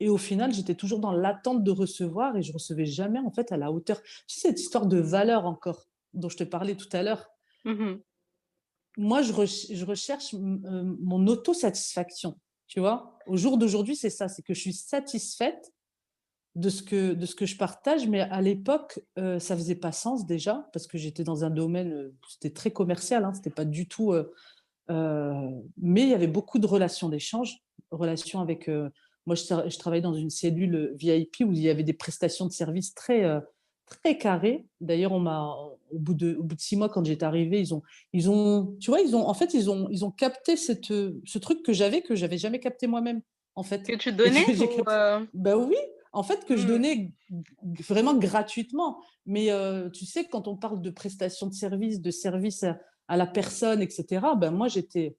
Et au final, j'étais toujours dans l'attente de recevoir et je recevais jamais en fait à la hauteur. Tu sais, cette histoire de valeur encore dont je te parlais tout à l'heure. Mmh. Moi, je recherche mon autosatisfaction. Tu vois, au jour d'aujourd'hui, c'est ça, c'est que je suis satisfaite de ce que je partage, mais à l'époque, ça faisait pas sens déjà, parce que j'étais dans un domaine, c'était très commercial, hein, c'était pas du tout. Mais il y avait beaucoup de relations d'échange, relations avec. Moi, je travaillais dans une cellule VIP où il y avait des prestations de services très, très carrées. D'ailleurs, au bout de 6 mois, quand j'étais arrivée, tu vois, ils ont capté ce truc que j'avais jamais capté moi-même, en fait, Que tu et donnais que j'ai ou capté. Ben oui, en fait, que je Mmh. donnais vraiment gratuitement. Mais tu sais, quand on parle de prestations de services, de services à la personne, etc., ben moi, j'étais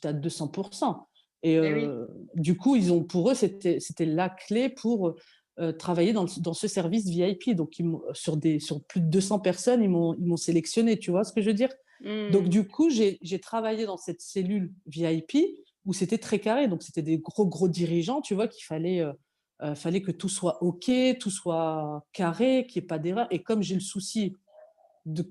à 200%. Et Et oui. du coup, pour eux, c'était la clé pour travailler dans ce service VIP. Donc, sur plus de 200 personnes, ils m'ont sélectionné. Tu vois ce que je veux dire? Donc, Mmh. du coup, j'ai travaillé dans cette cellule VIP où c'était très carré. Donc, c'était des gros, gros dirigeants, tu vois, fallait que tout soit OK, tout soit carré, qu'il n'y ait pas d'erreur. Et comme j'ai le souci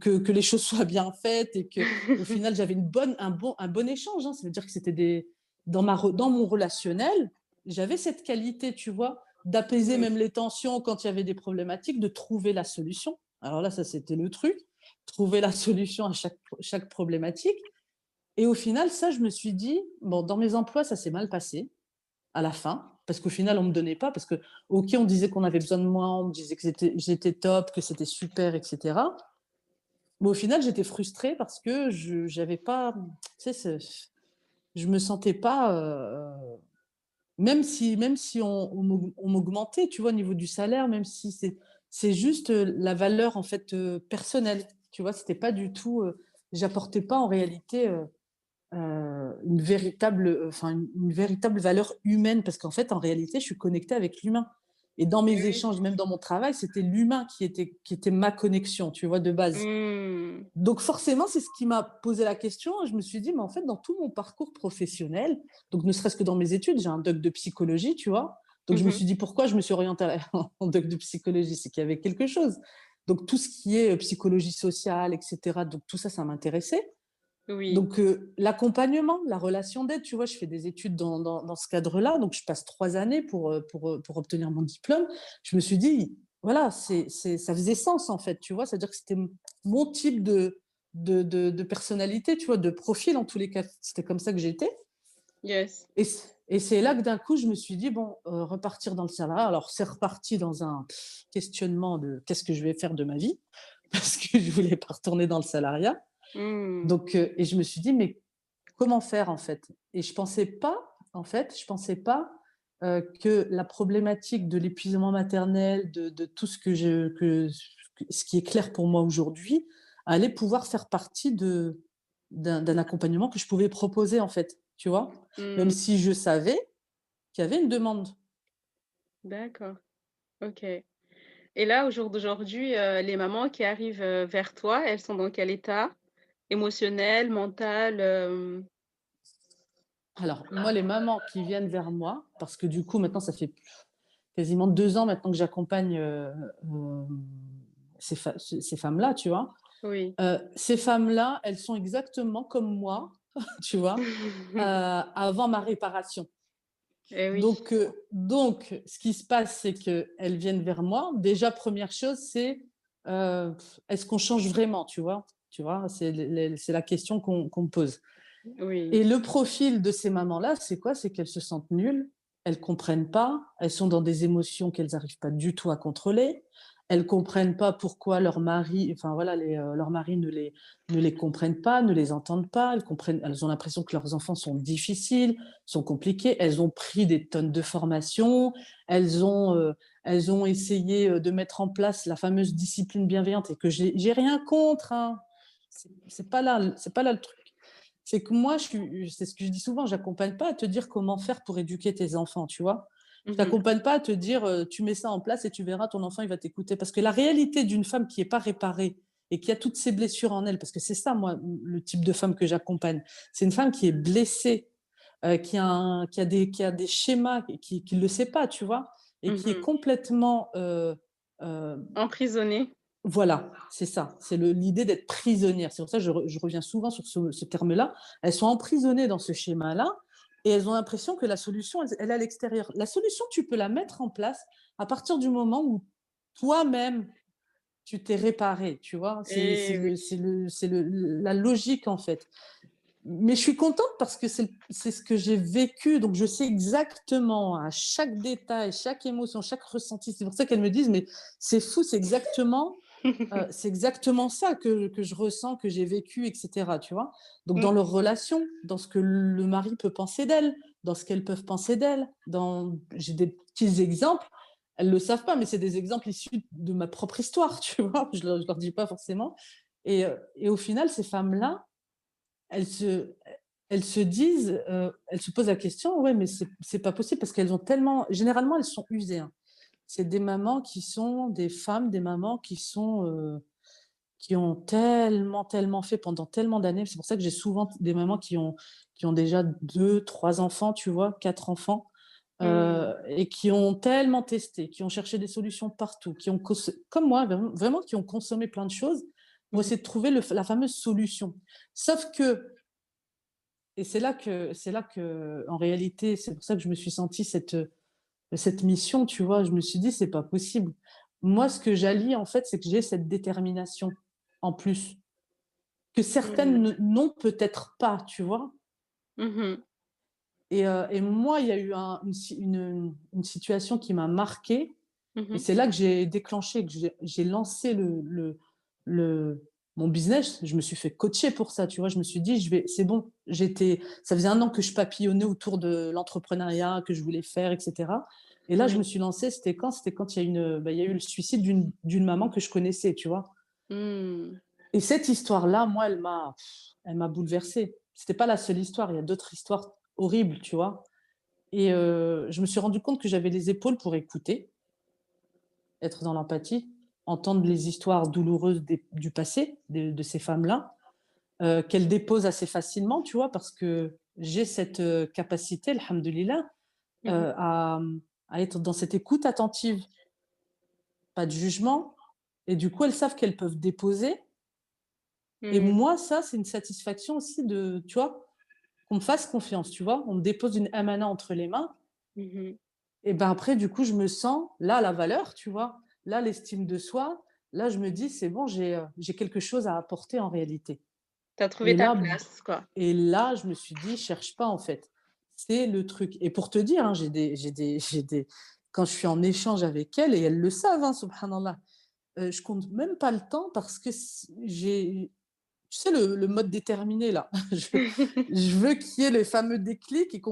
que les choses soient bien faites et que au final j'avais un bon échange, hein. Ça veut dire que c'était dans mon relationnel, j'avais cette qualité, tu vois, d'apaiser Oui. même les tensions quand il y avait des problématiques, de trouver la solution. Alors là, ça c'était le truc, trouver la solution à chaque problématique. Et au final, ça, je me suis dit, bon, dans mes emplois, ça s'est mal passé à la fin, parce qu'au final, on me donnait pas, parce que, ok, on disait qu'on avait besoin de moi, on me disait que j'étais top, que c'était super, etc. Mais au final, j'étais frustrée parce que je j'avais pas, tu sais, je me sentais pas, même si on m'augmentait, tu vois, au niveau du salaire, même si c'est juste, la valeur, en fait, personnelle, tu vois? C'était pas du tout, j'apportais pas en réalité, une véritable valeur humaine parce qu'en fait, en réalité, je suis connectée avec l'humain et dans Et mes oui. échanges, même dans mon travail, c'était l'humain qui était ma connexion, tu vois, de base. Mmh. Donc forcément, c'est ce qui m'a posé la question. Je me suis dit, mais en fait, dans tout mon parcours professionnel, donc ne serait-ce que dans mes études, j'ai un doc de psychologie, tu vois. Donc je me Mmh. suis dit, pourquoi je me suis orientée en doc de psychologie? C'est qu'il y avait quelque chose. Donc tout ce qui est psychologie sociale, etc., donc tout ça, ça m'intéressait. Oui. Donc l'accompagnement, la relation d'aide, tu vois, je fais des études dans ce cadre-là, donc je passe 3 années pour obtenir mon diplôme. Je me suis dit, voilà, ça faisait sens en fait, tu vois, c'est-à-dire que c'était mon type de personnalité, tu vois, de profil en tous les cas, c'était comme ça que j'étais. Yes. Et c'est là que d'un coup, je me suis dit, bon, repartir dans le salariat. Alors c'est reparti dans un questionnement de qu'est-ce que je vais faire de ma vie, parce que je voulais pas retourner dans le salariat. Mmh. Donc, et je me suis dit, mais comment faire en fait? Et je pensais pas, en fait, je pensais pas que la problématique de l'épuisement maternel, de tout ce ce qui est clair pour moi aujourd'hui, allait pouvoir faire partie d'un accompagnement que je pouvais proposer en fait, tu vois? Même Mmh. si je savais qu'il y avait une demande. D'accord. OK. Et là, au jour d'aujourd'hui, les mamans qui arrivent, vers toi, elles sont dans quel état? Émotionnel, mental, Alors, moi, les mamans qui viennent vers moi, parce que du coup, maintenant, ça fait quasiment 2 ans maintenant que j'accompagne ces femmes-là, tu vois. Oui. Ces femmes-là, elles sont exactement comme moi, tu vois, avant ma réparation. Eh oui. Donc, ce qui se passe, c'est qu'elles viennent vers moi. Déjà, première chose, c'est est-ce qu'on change vraiment, tu vois? Tu vois, c'est la question qu'on me pose. Oui. Et le profil de ces mamans-là, c'est quoi? C'est qu'elles se sentent nulles, elles comprennent pas, elles sont dans des émotions qu'elles n'arrivent pas du tout à contrôler. Elles comprennent pas pourquoi leur mari, enfin voilà, leurs maris ne les comprennent pas, ne les entendent pas. Elles ont l'impression que leurs enfants sont difficiles, sont compliqués. Elles ont pris des tonnes de formations. Elles ont, euh, elles ont essayé de mettre en place la fameuse discipline bienveillante et que j'ai rien contre, hein. C'est pas là le truc. C'est que moi, c'est ce que je dis souvent, j'accompagne pas à te dire comment faire pour éduquer tes enfants, tu vois. Je Mmh. t'accompagne pas à te dire tu mets ça en place et tu verras, ton enfant, il va t'écouter. Parce que la réalité d'une femme qui n'est pas réparée et qui a toutes ses blessures en elle, parce que c'est ça, moi, le type de femme que j'accompagne, c'est une femme qui est blessée qui a des schémas, qui ne le sait pas, tu vois, et qui est Mhm. complètement Emprisonné. voilà, c'est ça. C'est l'idée d'être prisonnière. C'est pour ça que je reviens souvent sur ce terme-là. Elles sont emprisonnées dans ce schéma-là et elles ont l'impression que la solution, elle est à l'extérieur. La solution, tu peux la mettre en place à partir du moment où toi-même, tu t'es réparé, tu vois. Et oui. La logique, en fait. Mais je suis contente parce que c'est ce que j'ai vécu, donc je sais exactement à chaque détail, chaque émotion, chaque ressenti. C'est pour ça qu'elles me disent, mais c'est fou, c'est exactement ça que je ressens, que j'ai vécu, etc. Tu vois. Donc dans leur relation, dans ce que le mari peut penser d'elle, dans ce qu'elles peuvent penser d'elle, j'ai des petits exemples. Elles le savent pas, mais c'est des exemples issus de ma propre histoire, tu vois. Je leur dis pas forcément. Et au final, ces femmes-là, elles se, elles se disent, elles se posent la question, ouais, mais c'est pas possible parce qu'elles ont tellement, généralement, elles sont usées, hein. C'est des mamans qui sont des femmes, des mamans qui ont tellement, tellement fait pendant tellement d'années. C'est pour ça que j'ai souvent des mamans qui ont déjà 2 3 enfants, tu vois, 4 enfants, Mm. et qui ont tellement testé, qui ont cherché des solutions partout, qui ont comme moi, vraiment qui ont consommé plein de choses pour Mhm. essayer de trouver la fameuse solution. Sauf que et c'est là que en réalité, c'est pour ça que je me suis sentie cette mission, tu vois? Je me suis dit: «C'est pas possible». Moi, ce que j'allie, en fait, c'est que j'ai cette détermination en plus, que certaines Mm. n'ont peut-être pas, tu vois? Mhm. Et moi, il y a eu une situation qui m'a marquée et Mhm. c'est là que j'ai déclenché, que j'ai lancé le mon business. Je me suis fait coacher pour ça, tu vois? Je me suis dit: c'est bon». Ça faisait 1 an que je papillonnais autour de l'entrepreneuriat, que je voulais faire et cetera et là, je me Oui. suis lancée, c'était quand? C'était quand il y a eu le suicide d'une maman que je connaissais, tu vois? Mm. Et cette histoire-là, moi, elle m'a bouleversée. C'était pas la seule histoire, il y a d'autres histoires horribles, tu vois? Et je me suis rendu compte que j'avais les épaules pour écouter, être dans l'empathie, entendre les histoires douloureuses du passé de ces femmes-là, qu'elles déposent assez facilement, tu vois? Parce que j'ai cette, capacité, alhamdoulilah, Mhm. à, à être dans cette écoute attentive, pas de jugement et du coup, elles savent qu'elles peuvent déposer et Mm. moi, ça, c'est une satisfaction aussi tu vois? Qu'on me fasse confiance, tu vois? On me dépose une amana entre les mains Mhm. et ben, après, du coup, je me sens là, la valeur, tu vois? Là, l'estime de soi, là, je me dis: «C'est bon, j'ai quelque chose à apporter en réalité» T'as trouvé et ta là place, quoi. je me suis dit: «Cherche pas, en fait». C'est le truc et pour te dire, hein, j'ai des quand je suis en échange avec elles et elles le savent, hein, subhanallah, je compte même pas le temps parce que j'ai tu sais le mode déterminé là, je veux qu'il y ait les fameux déclics et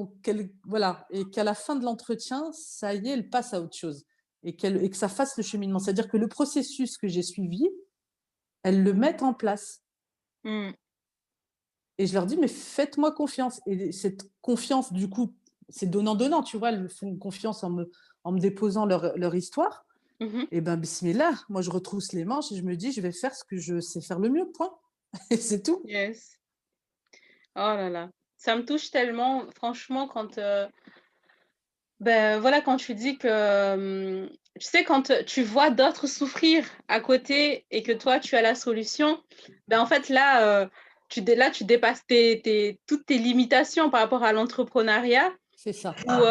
voilà et qu'à la fin de l'entretien, ça y est, elle passe à autre chose et que ça fasse le cheminement. C'est-à-dire que le processus que j'ai suivi, elles le mettent en place Mm. et je leur dis: «Mais faites-moi confiance» et cette confiance du coup, c'est donnant-donnant, tu vois? Elles me font confiance en me déposant leur histoire Mhm. et ben, bismillah, moi je retrousse les manches et je me dis: «Je vais faire ce que je sais faire le mieux, point» et c'est tout. Yes. Oh là là. Ça me touche tellement, franchement, quand, ben, voilà, quand tu dis que, tu sais, quand, tu vois d'autres souffrir à côté et que toi, tu as la solution, ben, en fait, là, tu dépasses toutes tes limitations par rapport à l'entrepreneuriat C'est ça. où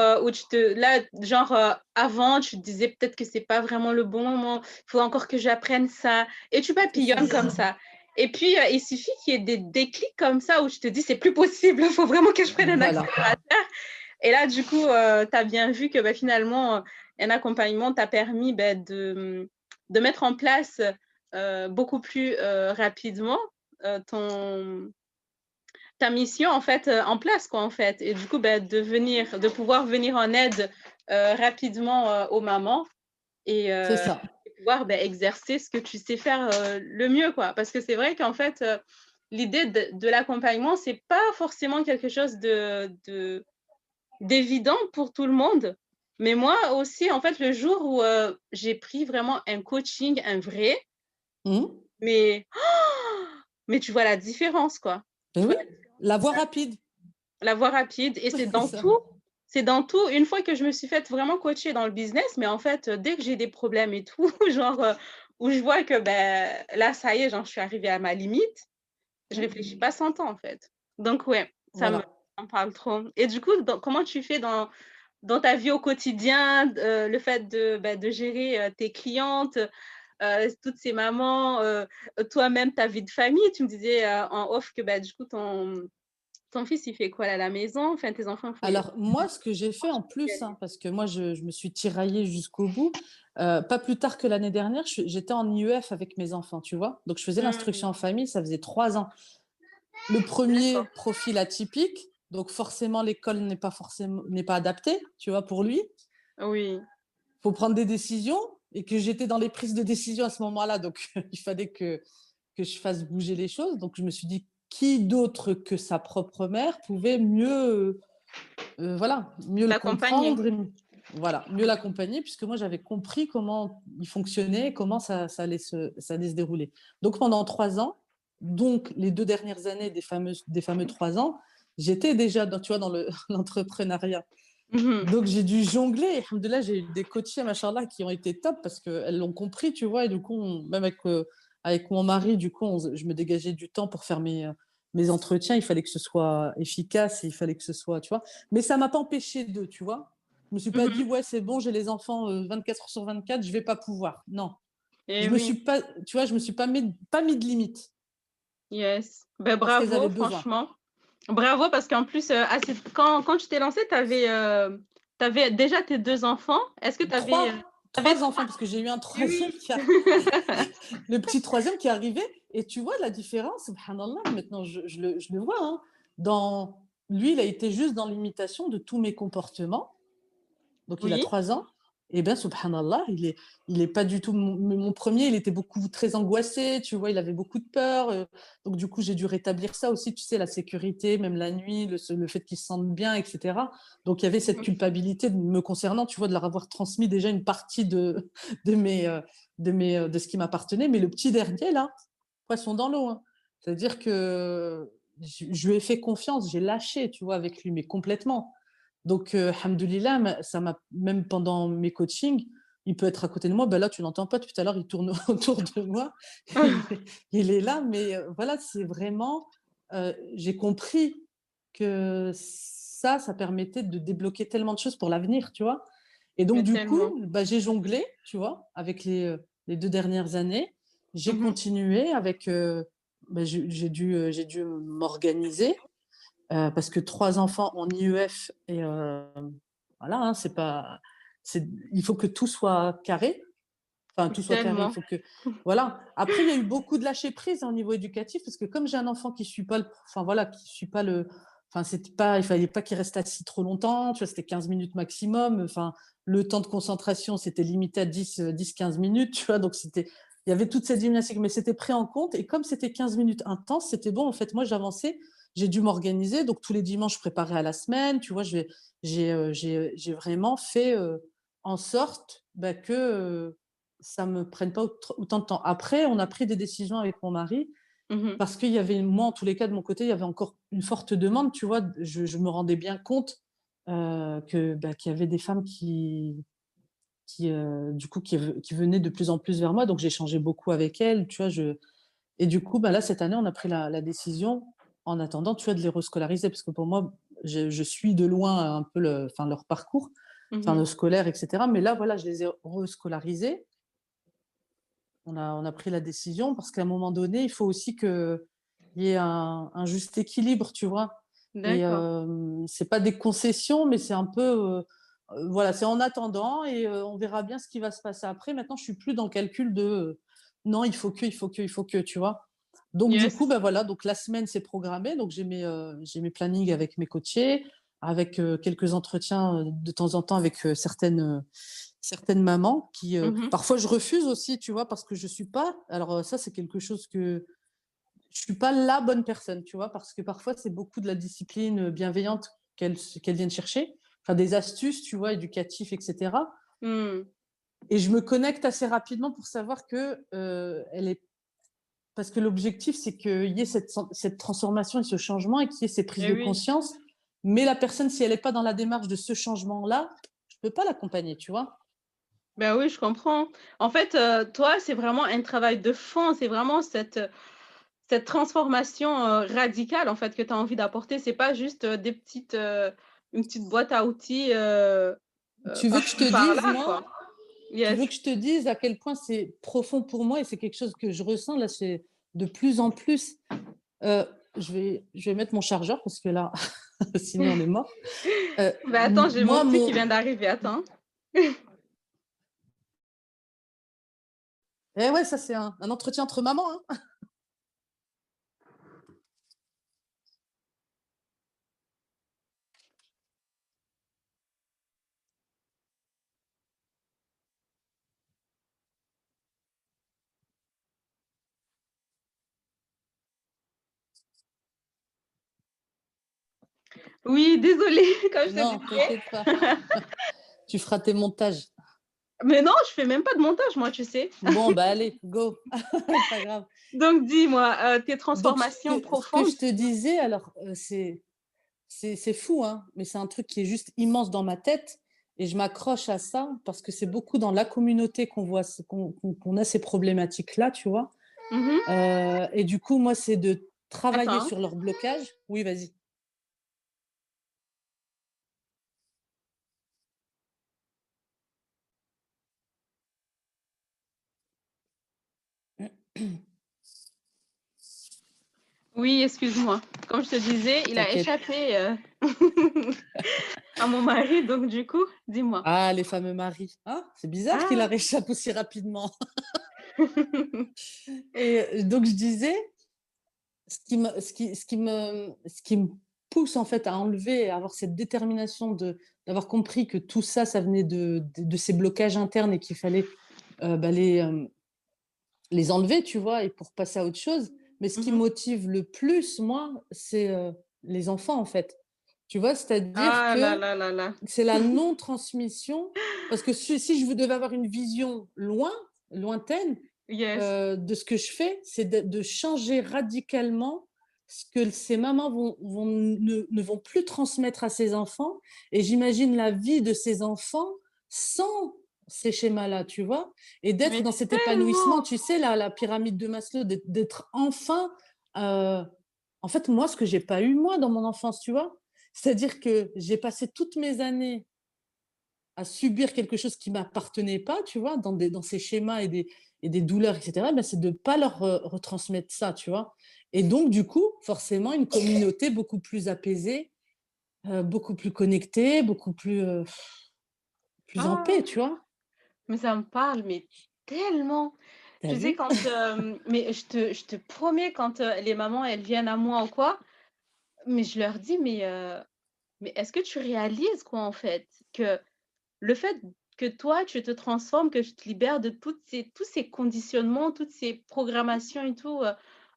là, genre, avant, tu te disais peut-être que c'est pas vraiment le bon moment, il faut encore que j'apprenne ça et tu C'est ça. papillonnes comme ça et puis, il suffit qu'il y ait des déclics comme ça où tu te dis: «C'est plus possible, il faut vraiment que je prenne un Voilà. accélérateur» et là, du coup, tu as bien vu que, bah, finalement, un accompagnement t'a permis, bah, de mettre en place, beaucoup plus, rapidement, ton ta mission, en fait, en place, quoi, en fait et du coup, bah, de pouvoir venir en aide, rapidement, aux mamans et C'est ça. pouvoir, bah, exercer ce que tu sais faire, le mieux, quoi. Parce que c'est vrai qu'en fait, l'idée de l'accompagnement, c'est pas forcément quelque chose d'évident pour tout le monde. Mais moi aussi, en fait, le jour où, j'ai pris vraiment un coaching, un vrai, Mmh. mais mais tu vois la différence, quoi. Et Tu vois oui, la différence. la voie rapide. la voie rapide et c'est C'est dans ça. tout. C'est dans tout. Une fois que je me suis faite vraiment coacher dans le business, mais en fait, dès que j'ai des problèmes et tout, genre, où je vois que, ben, là, ça y est, genre, je suis arrivée à ma limite, je Mmh. réfléchis pas 100 ans, en fait. Donc ouais, Voilà. ça me parle trop et du coup, comment tu fais dans ta vie au quotidien, le fait de, bah, de gérer, tes clientes, toutes ces mamans, toi-même ta vie de famille? Tu me disais, en off que, bah, du coup ton fils il fait quoi là, à la maison? Enfin tes enfants fait Alors moi, ce que j'ai fait en plus, hein, parce que moi je me suis tiraillée jusqu'au bout, pas plus tard que l'année dernière, j'étais en IEF avec mes enfants, tu vois? Donc je faisais l'instruction mmh, en famille, ça faisait 3 ans. Le premier d'accord. profil atypique, donc forcément l'école n'est pas adaptée, tu vois, pour lui. Oui. Faut prendre des décisions et que j'étais dans les prises de décision à ce moment-là, donc il fallait que je fasse bouger les choses. Donc je me suis dit: «Qui d'autre que sa propre mère pouvait mieux, voilà, mieux le L'accompagner. comprendre et voilà, mieux l'accompagner?» puisque moi j'avais compris comment il fonctionnait, comment ça allait se dérouler. Donc pendant 3 ans, donc les 2 dernières années des fameux 3 ans, j'étais déjà dans, tu vois, dans l'entrepreneuriat. Mmh. Donc j'ai dû jongler. Alhamdoulilah, j'ai eu des coachées, machallah, qui ont été top parce qu'elles l'ont compris, tu vois? Et du coup, même avec mon mari, du coup, je me dégageais du temps pour faire mes entretiens. Il fallait que ce soit efficace et il fallait que ce soit, tu vois? Mais ça m'a pas empêché de, tu vois? Je me suis pas dit: Mmh. «Ouais, c'est bon, j'ai les enfants, 24 heures sur 24, je vais pas pouvoir». Non, Et je me oui, suis pas, tu vois? Je me suis pas mis de limite yes. Ben parce qu'elles bravo avaient besoin. franchement. Bravo parce qu'en plus, quand tu t'es lancée, tu avais déjà tes 2 enfants. Est-ce que tu avais, Trois, tu avais 3 enfants parce que j'ai eu un eh troisième oui. le petit troisième qui est arrivé. Et tu vois la différence, subhanallah, maintenant je le vois. Hein, lui, il a été juste dans l'imitation de tous mes comportements. Donc il a Oui. 3 ans. Et bien, subhanallah, il est pas du tout. Mon premier, il était beaucoup très angoissé, tu vois, il avait beaucoup de peur. Donc du coup, j'ai dû rétablir ça aussi, tu sais, la sécurité, même la nuit, le fait qu'il se sente bien, etc. Donc il y avait cette culpabilité me concernant, tu vois, de leur avoir transmis déjà une partie de mes, de ce qui m'appartenait. Mais le petit dernier, là, poisson dans l'eau. Hein. C'est-à-dire que je lui ai fait confiance, j'ai lâché, tu vois, avec lui, mais complètement. Donc, hamdoulillah, ça m'a, même pendant mes coachings, il peut être à côté de moi, ben là, tu n'entends pas, tout à l'heure, il tourne autour de moi, il est là, mais voilà, c'est vraiment, j'ai compris que ça permettait de débloquer tellement de choses pour l'avenir, tu vois. Et donc, Mais du tellement. coup, bah, j'ai jonglé, tu vois, avec les 2 dernières années. J'ai Mmh. continué avec, bah, j'ai dû m'organiser, parce que 3 enfants en IEF et voilà, hein, c'est pas c'est il faut que tout soit carré, enfin tout soit carré, il Tellement. faut que voilà. Après, il y a eu beaucoup de lâcher prise, hein, au niveau éducatif parce que comme j'ai un enfant qui suit pas enfin voilà, qui suit pas enfin c'était pas il fallait pas qu'il reste assis trop longtemps, tu vois? C'était 15 minutes maximum, enfin le temps de concentration, c'était limité à 10-15 minutes, tu vois? Donc il y avait toute cette gymnastique, mais c'était pris en compte et comme c'était 15 minutes intenses, c'était bon. En fait, moi, j'avançais, j'ai dû m'organiser. Donc, tous les dimanches, je préparais à la semaine. Tu vois, j'ai vraiment fait en sorte bah, que ça ne me prenne pas autant de temps. Après, on a pris des décisions avec mon mari Mmh. parce qu'il y avait, moi, en tous les cas, de mon côté, il y avait encore une forte demande. Tu vois, je me rendais bien compte qu'il y avait des femmes du coup, qui venaient de plus en plus vers moi. Donc, j'échangeais beaucoup avec elles. Tu vois, et du coup, bah, là, cette année, on a pris la décision, en attendant, tu vois, de les rescolariser. Parce que pour moi, je suis de loin un peu enfin, leur parcours, enfin, Mmh. le scolaire, etc. Mais là, voilà, je les ai rescolarisés. On a pris la décision parce qu'à un moment donné, il faut aussi qu'il y ait un juste équilibre, tu vois. Et D'accord. c'est pas des concessions, mais c'est un peu, voilà, c'est en attendant et on verra bien ce qui va se passer après. Maintenant, je suis plus dans le calcul de non, il faut que, tu vois. Donc du coup, Yes. ben voilà, donc la semaine c'est programmé, donc j'ai mes plannings avec mes coachés, avec quelques entretiens de temps en temps avec certaines mamans qui, Mmh. parfois je refuse aussi, tu vois, parce que je suis pas, alors ça c'est quelque chose que je suis pas la bonne personne, tu vois, parce que parfois c'est beaucoup de la discipline bienveillante qu'elles viennent chercher, enfin des astuces, tu vois, éducatives, etc. Mmh. Et je me connecte assez rapidement pour savoir que elle est, parce que l'objectif c'est qu'il y ait cette transformation et ce changement et qu'il y ait ces prises Et de oui. conscience Mais la personne, si elle n'est pas dans la démarche de ce changement-là, je ne peux pas l'accompagner, tu vois. Ben oui, je comprends. En fait, toi, c'est vraiment un travail de fond, c'est vraiment cette transformation, radicale, en fait, que tu as envie d'apporter. C'est pas juste, une petite boîte à outils, Tu veux que je te par-ci par-là, dise, moi, quoi. tu veux Yes. que je te dise à quel point c'est profond pour moi et c'est quelque chose que je ressens là, c'est de plus en plus. Euh, je vais mettre mon chargeur parce que là, sinon on est mort. Ben attends, j'ai mon Moi, petit qui vient d'arriver, attends. eh ouais, ça c'est un entretien entre mamans, hein. Oui, désolée, comme je te Non, t'inquiète pas. disais. Tu feras tes montages. Mais non, je fais même pas de montage, moi, tu sais. Bon, bah allez, go. Pas grave. Donc dis-moi, tes Donc, transformations ce que profondes. je te disais, alors, c'est fou, hein, mais c'est un truc qui est juste immense dans ma tête. Et je m'accroche à ça parce que c'est beaucoup dans la communauté qu'on voit, qu'on a ces problématiques-là, tu vois. Mmh. Et du coup, moi, c'est de travailler Attends. sur leur blocage. Oui, vas-y. Oui, excuse-moi. Comme je te disais, il a T'inquiète. échappé, à mon mari, donc du coup, dis-moi? Ah, les fameux maris. Hein, c'est bizarre qu'il la Ah! réchappe aussi rapidement. Et donc, je disais, ce qui me pousse en fait à enlever, à avoir cette détermination d'avoir compris que tout ça, ça venait de ces blocages internes et qu'il fallait bah, les enlever, tu vois, et pour passer à autre chose. Mais ce qui me Mmh. motive le plus, moi, c'est les enfants, en fait. Tu vois, c'est-à-dire Ah là que là là là. c'est la non-transmission. Parce que si je devais avoir une vision lointaine, Yes. de ce que je fais, c'est de changer radicalement ce que ces mamans ne vont plus transmettre à ces enfants. Et j'imagine la vie de ces enfants sans ces schémas-là, tu vois, et d'être Mais dans cet épanouissement, tellement! tu sais, la pyramide de Maslow, d'être enfin, euh, en fait, moi, ce que j'ai pas eu, moi, dans mon enfance, tu vois, c'est-à-dire que j'ai passé toutes mes années à subir quelque chose qui m'appartenait pas, tu vois, dans ces schémas et des douleurs, etc., ben, c'est de ne pas leur retransmettre ça, tu vois. Et donc, du coup, forcément, une communauté beaucoup plus apaisée, beaucoup plus connectée, beaucoup plus en paix, Ah! tu vois. Mais ça me parle, mais tellement! T'as Tu sais vu? quand, mais je te promets quand, les mamans, elles viennent à moi ou quoi, mais je leur dis: mais est-ce que tu réalises quoi, en fait? Que le fait que toi, tu te transformes, que tu te libères de tous ces conditionnements, toutes ces programmations et tout,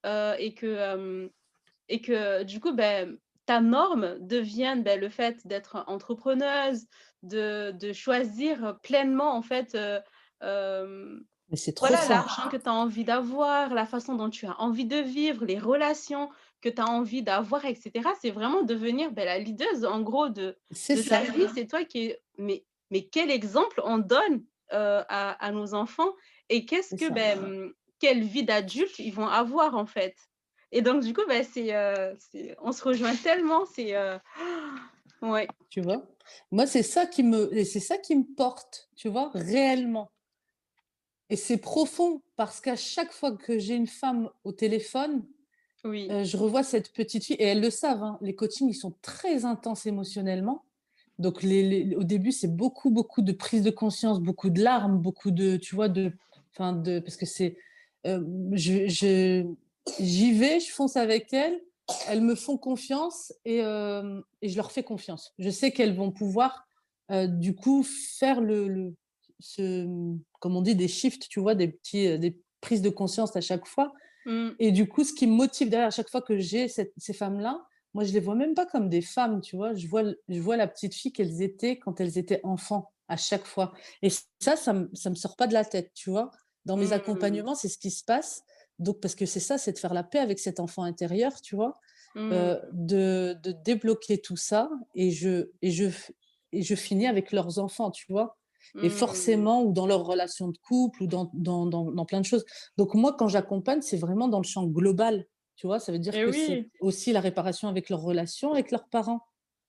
et que du coup, ben, ta norme devienne, ben, le fait d'être entrepreneuse, de choisir pleinement en fait, Mais c'est trop voilà, ça. l'argent que tu as envie d'avoir, la façon dont tu as envie de vivre, les relations que tu as envie d'avoir et cetera. C'est vraiment devenir, beh, la leaduse en gros C'est de ta ça, vie. C'est toi qui mais quel exemple on donne, à nos enfants et c'est ça. quelle vie d'adulte ils vont avoir en fait. Et donc du coup, bah, c'est on se rejoint tellement, ouais. Tu vois? Moi, c'est ça qui me porte, tu vois, réellement. Et c'est profond parce qu'à chaque fois que j'ai une femme au téléphone, Oui. je revois cette petite fille et elles le savent, hein, les coachings, ils sont très intenses émotionnellement. Donc au début, c'est beaucoup, beaucoup de prise de conscience, beaucoup de larmes, beaucoup de, tu vois, parce que heu, je j'y vais, je fonce avec elles, elles me font confiance et je leur fais confiance. Je sais qu'elles vont pouvoir, du coup, faire comme on dit, des shifts, tu vois, des prises de conscience à chaque fois. Mmh. Et du coup, ce qui me motive derrière à chaque fois que j'ai ces femmes-là, moi, je les vois même pas comme des femmes, tu vois. Je vois la petite fille qu'elles étaient quand elles étaient enfants, à chaque fois. Et ça me sort pas de la tête, tu vois. Dans mes Mmh. accompagnements, c'est ce qui se passe. Donc, parce que c'est ça, c'est de faire la paix avec cet enfant intérieur, tu vois. de débloquer tout ça et je finis avec leurs enfants, tu vois? Et Mmh. forcément, ou dans leur relation de couple, ou dans plein de choses. Donc moi, quand j'accompagne, c'est vraiment dans le champ global, tu vois? Ça veut dire Et que c'est oui, aussi la réparation avec leurs relations avec leurs parents,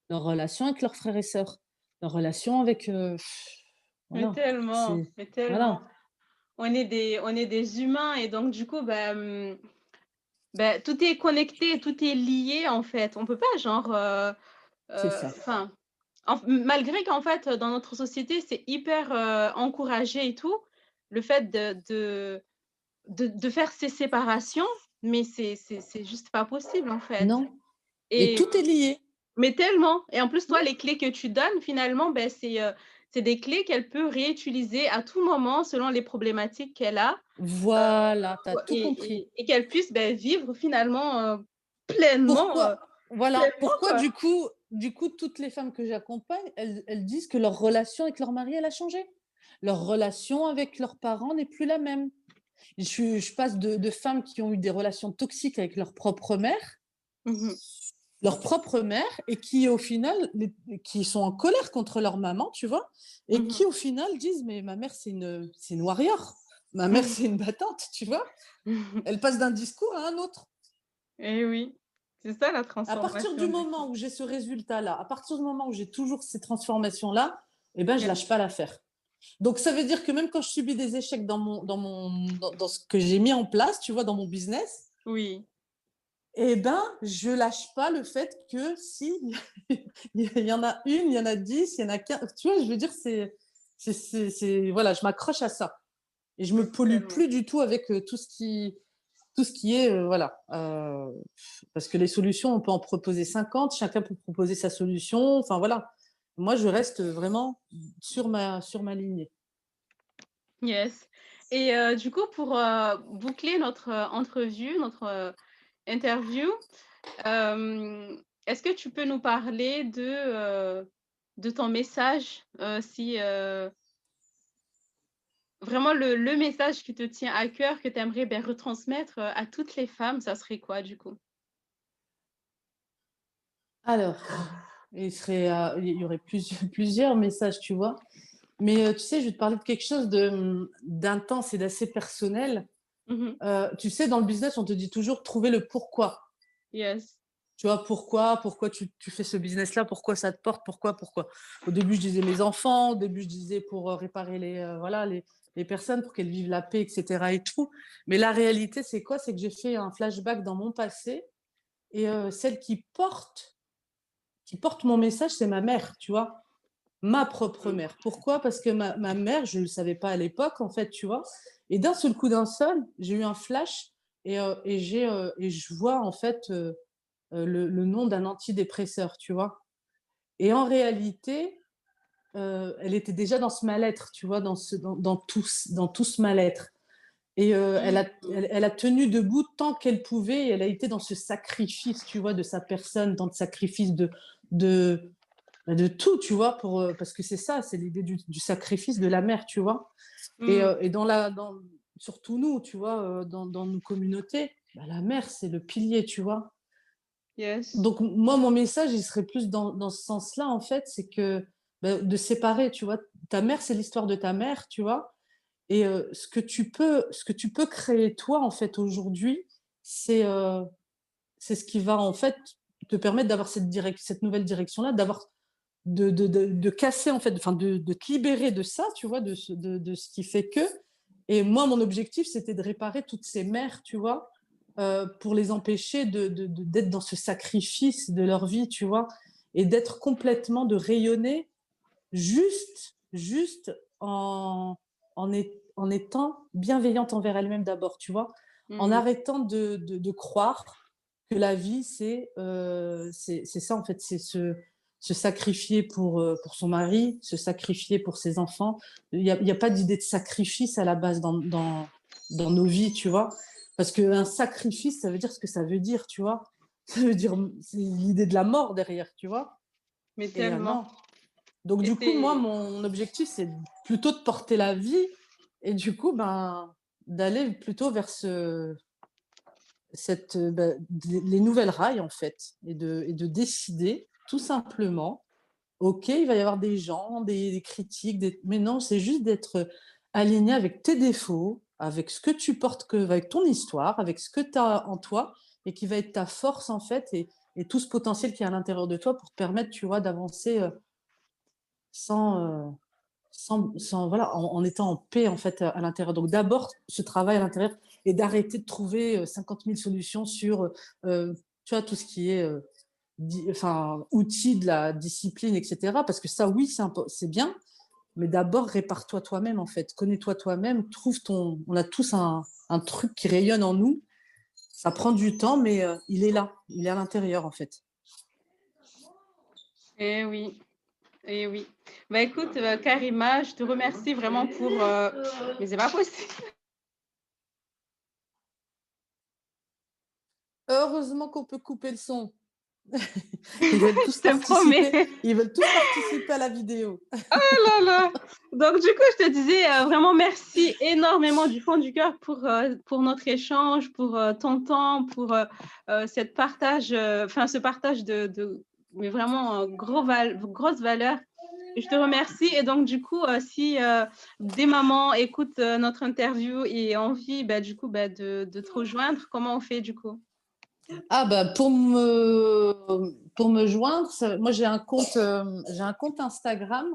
leurs relations avec leurs frères et sœurs, leurs relations avec, voilà, c'est mais voilà, tellement. On est des humains et donc du coup, tout est connecté, tout est lié en fait. On peut pas genre, c'est ça. enfin, malgré qu'en fait, dans notre société, c'est hyper, encouragé et tout, le fait de faire ces séparations, mais c'est juste pas possible en fait. Non, et Et tout est lié. mais tellement, et en plus, toi, Oui. les clés que tu donnes finalement, c'est des clés qu'elle peut réutiliser à tout moment selon les problématiques qu'elle a, Voilà, tu as tout compris. et qu'elle puisse, vivre finalement, pleinement, pleinement Pourquoi quoi. du coup, toutes les femmes que j'accompagne, elles disent que leur relation avec leur mari, elle a changé. Leur relation avec leurs parents n'est plus la même. Je passe de femmes qui ont eu des relations toxiques avec Mmh mh. leur propre mère, et qui au final, qui sont en colère contre leur maman, tu vois, et Mmh qui au final disent: mais ma mère, c'est une warrior, ma mère, c'est une battante, tu vois. mh. Elle passe d'un discours à un autre. Et oui, c'est ça la À partir du transformation du coup. moment où j'ai ce résultat-là, à partir du moment où j'ai toujours ces transformations-là, eh ben, je Yes, lâche pas l'affaire. Donc, ça veut dire que même quand je subis des échecs dans ce que j'ai mis en place, tu vois, dans mon business, oui. eh ben, je lâche pas le fait que si, il y en a une, il y en a 10, il y en a 15, tu vois, je veux dire, voilà, je m'accroche à ça. Et je me pollue Tellement. plus du tout avec tout ce qui est, voilà. Parce que les solutions, on peut en proposer 50, chacun peut proposer sa solution. Enfin, voilà. Moi, je reste vraiment sur ma lignée. Yes, et du coup pour, boucler notre, entrevue, notre, interview, est-ce que tu peux nous parler de ton message, si, vraiment le message qui te tient à cœur, que tu aimerais, retransmettre, à toutes les femmes, ça serait quoi du coup? Alors, il y aurait plusieurs messages, tu vois. Mais tu sais, je vais te parler de quelque chose d'intense et d'assez personnel. Mmh mh. Tu sais, dans le business, on te dit toujours trouver le pourquoi. Yes. Tu vois, pourquoi tu fais ce business-là, pourquoi ça te porte, pourquoi. Au début, je disais mes enfants, au début, je disais pour réparer voilà, les personnes, pour qu'elles vivent la paix, etc. et tout. Mais la réalité, c'est quoi? C'est que j'ai fait un flashback dans mon passé, et celle qui porte mon message, c'est ma mère, tu vois, ma propre Mmh. mère. Pourquoi? Parce que ma mère, je ne le savais pas à l'époque, en fait, tu vois. Et d'un seul coup, d'un seul, j'ai eu un flash, et je vois, en fait, le nom d'un antidépresseur, tu vois. Et en réalité, elle était déjà dans ce mal-être, tu vois, dans tout ce mal-être. Et elle a tenu debout tant qu'elle pouvait, et elle a été dans ce sacrifice, tu vois, de sa personne, dans le sacrifice de tout, tu vois, parce que c'est ça, c'est l'idée du sacrifice de la mère, tu vois. Et, Mmh. euh, et surtout nous, tu vois, dans nos communautés, bah, la mère, c'est le pilier, tu vois. Yes. Donc moi, mon message, il serait plus dans ce sens-là, en fait, c'est que, bah, de séparer, tu vois. Ta mère, c'est l'histoire de ta mère, tu vois. Et ce que tu peux créer toi, en fait, aujourd'hui, c'est ce qui va, en fait, te permettre d'avoir cette nouvelle direction-là, de casser, en fait, enfin, de te libérer de ça, tu vois, de ce qui fait que. Et moi, mon objectif, c'était de réparer toutes ces mères, tu vois, pour les empêcher d'être dans ce sacrifice de leur vie, tu vois, et d'être complètement, de rayonner juste en étant bienveillante envers elle-même d'abord, tu vois, en Mmh. arrêtant de croire que la vie, c'est ça, en fait, c'est se sacrifier pour son mari, se sacrifier pour ses enfants. Il y a pas d'idée de sacrifice à la base dans nos vies, tu vois, parce qu'un sacrifice, ça veut dire ce que ça veut dire, tu vois. Ça veut dire, c'est l'idée de la mort derrière, tu vois. Mais Et tellement, non. Donc et du coup, moi, c'est mon objectif, c'est plutôt de porter la vie, et du coup, ben, d'aller plutôt vers les nouvelles rails, en fait, et de décider tout simplement, OK, il va y avoir des gens, des critiques, mais non, c'est juste d'être aligné avec tes défauts, avec ce que tu portes, avec ton histoire, avec ce que tu as en toi et qui va être ta force, en fait, et tout ce potentiel qui est à l'intérieur de toi pour te permettre, tu vois, d'avancer sans, voilà, en étant en paix, en fait, à l'intérieur. Donc d'abord, ce travail à l'intérieur et d'arrêter de trouver 50 000 solutions sur, tu vois, tout ce qui est enfin, outils de la discipline, etc. Parce que ça, oui, c'est bien, mais d'abord, répare-toi toi-même, en fait. Connais-toi toi-même, trouve ton. On a tous un truc qui rayonne en nous. Ça prend du temps, mais il est là, il est à l'intérieur, en fait. Eh oui, eh oui. Bah écoute, Karima, je te remercie vraiment pour... Mais c'est pas possible. Heureusement qu'on peut couper le son. Ils veulent tous Je te promets. participer. Ils veulent tous participer à la vidéo. Oh là là. Donc du coup, je te disais vraiment merci énormément du fond du cœur pour notre échange, pour ton temps, pour cette partage, ce partage mais vraiment grosse valeur. Et je te remercie. Et donc du coup, si des mamans écoutent notre interview et ont envie, du coup, de te rejoindre, comment on fait du coup? Ah bah pour me joindre, moi j'ai un compte Instagram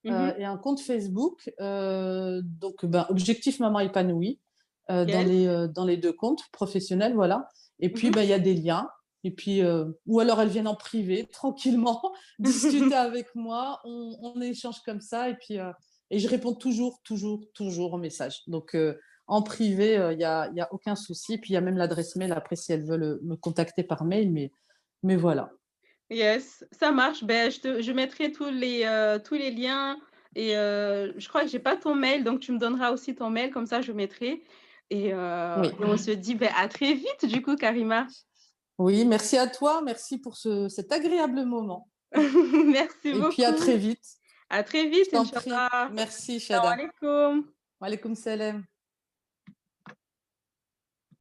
Mhm. et un compte Facebook. Donc Objectif Maman Épanouie Yes. dans les deux comptes professionnels, voilà. Et puis Mhm. il y a des liens. Et puis ou alors elles viennent en privé, tranquillement, discuter avec moi. On échange comme ça. Et je réponds toujours aux messages. Donc en privé, y a aucun souci. Puis il y a même l'adresse mail après si elles veulent me contacter par mail. Mais voilà. Yes, ça marche. Je mettrai tous les liens et je crois que j'ai pas ton mail, donc tu me donneras aussi ton mail, comme ça je mettrai. Oui. Et on se dit à très vite du coup, Karima. Oui, merci à toi. Merci pour cet agréable moment. Merci Et puis à très beaucoup. vite. À très Je vite, t'en prie. Inch'Allah. Merci, Salam Shada. alaikum. Wa alaikum salam.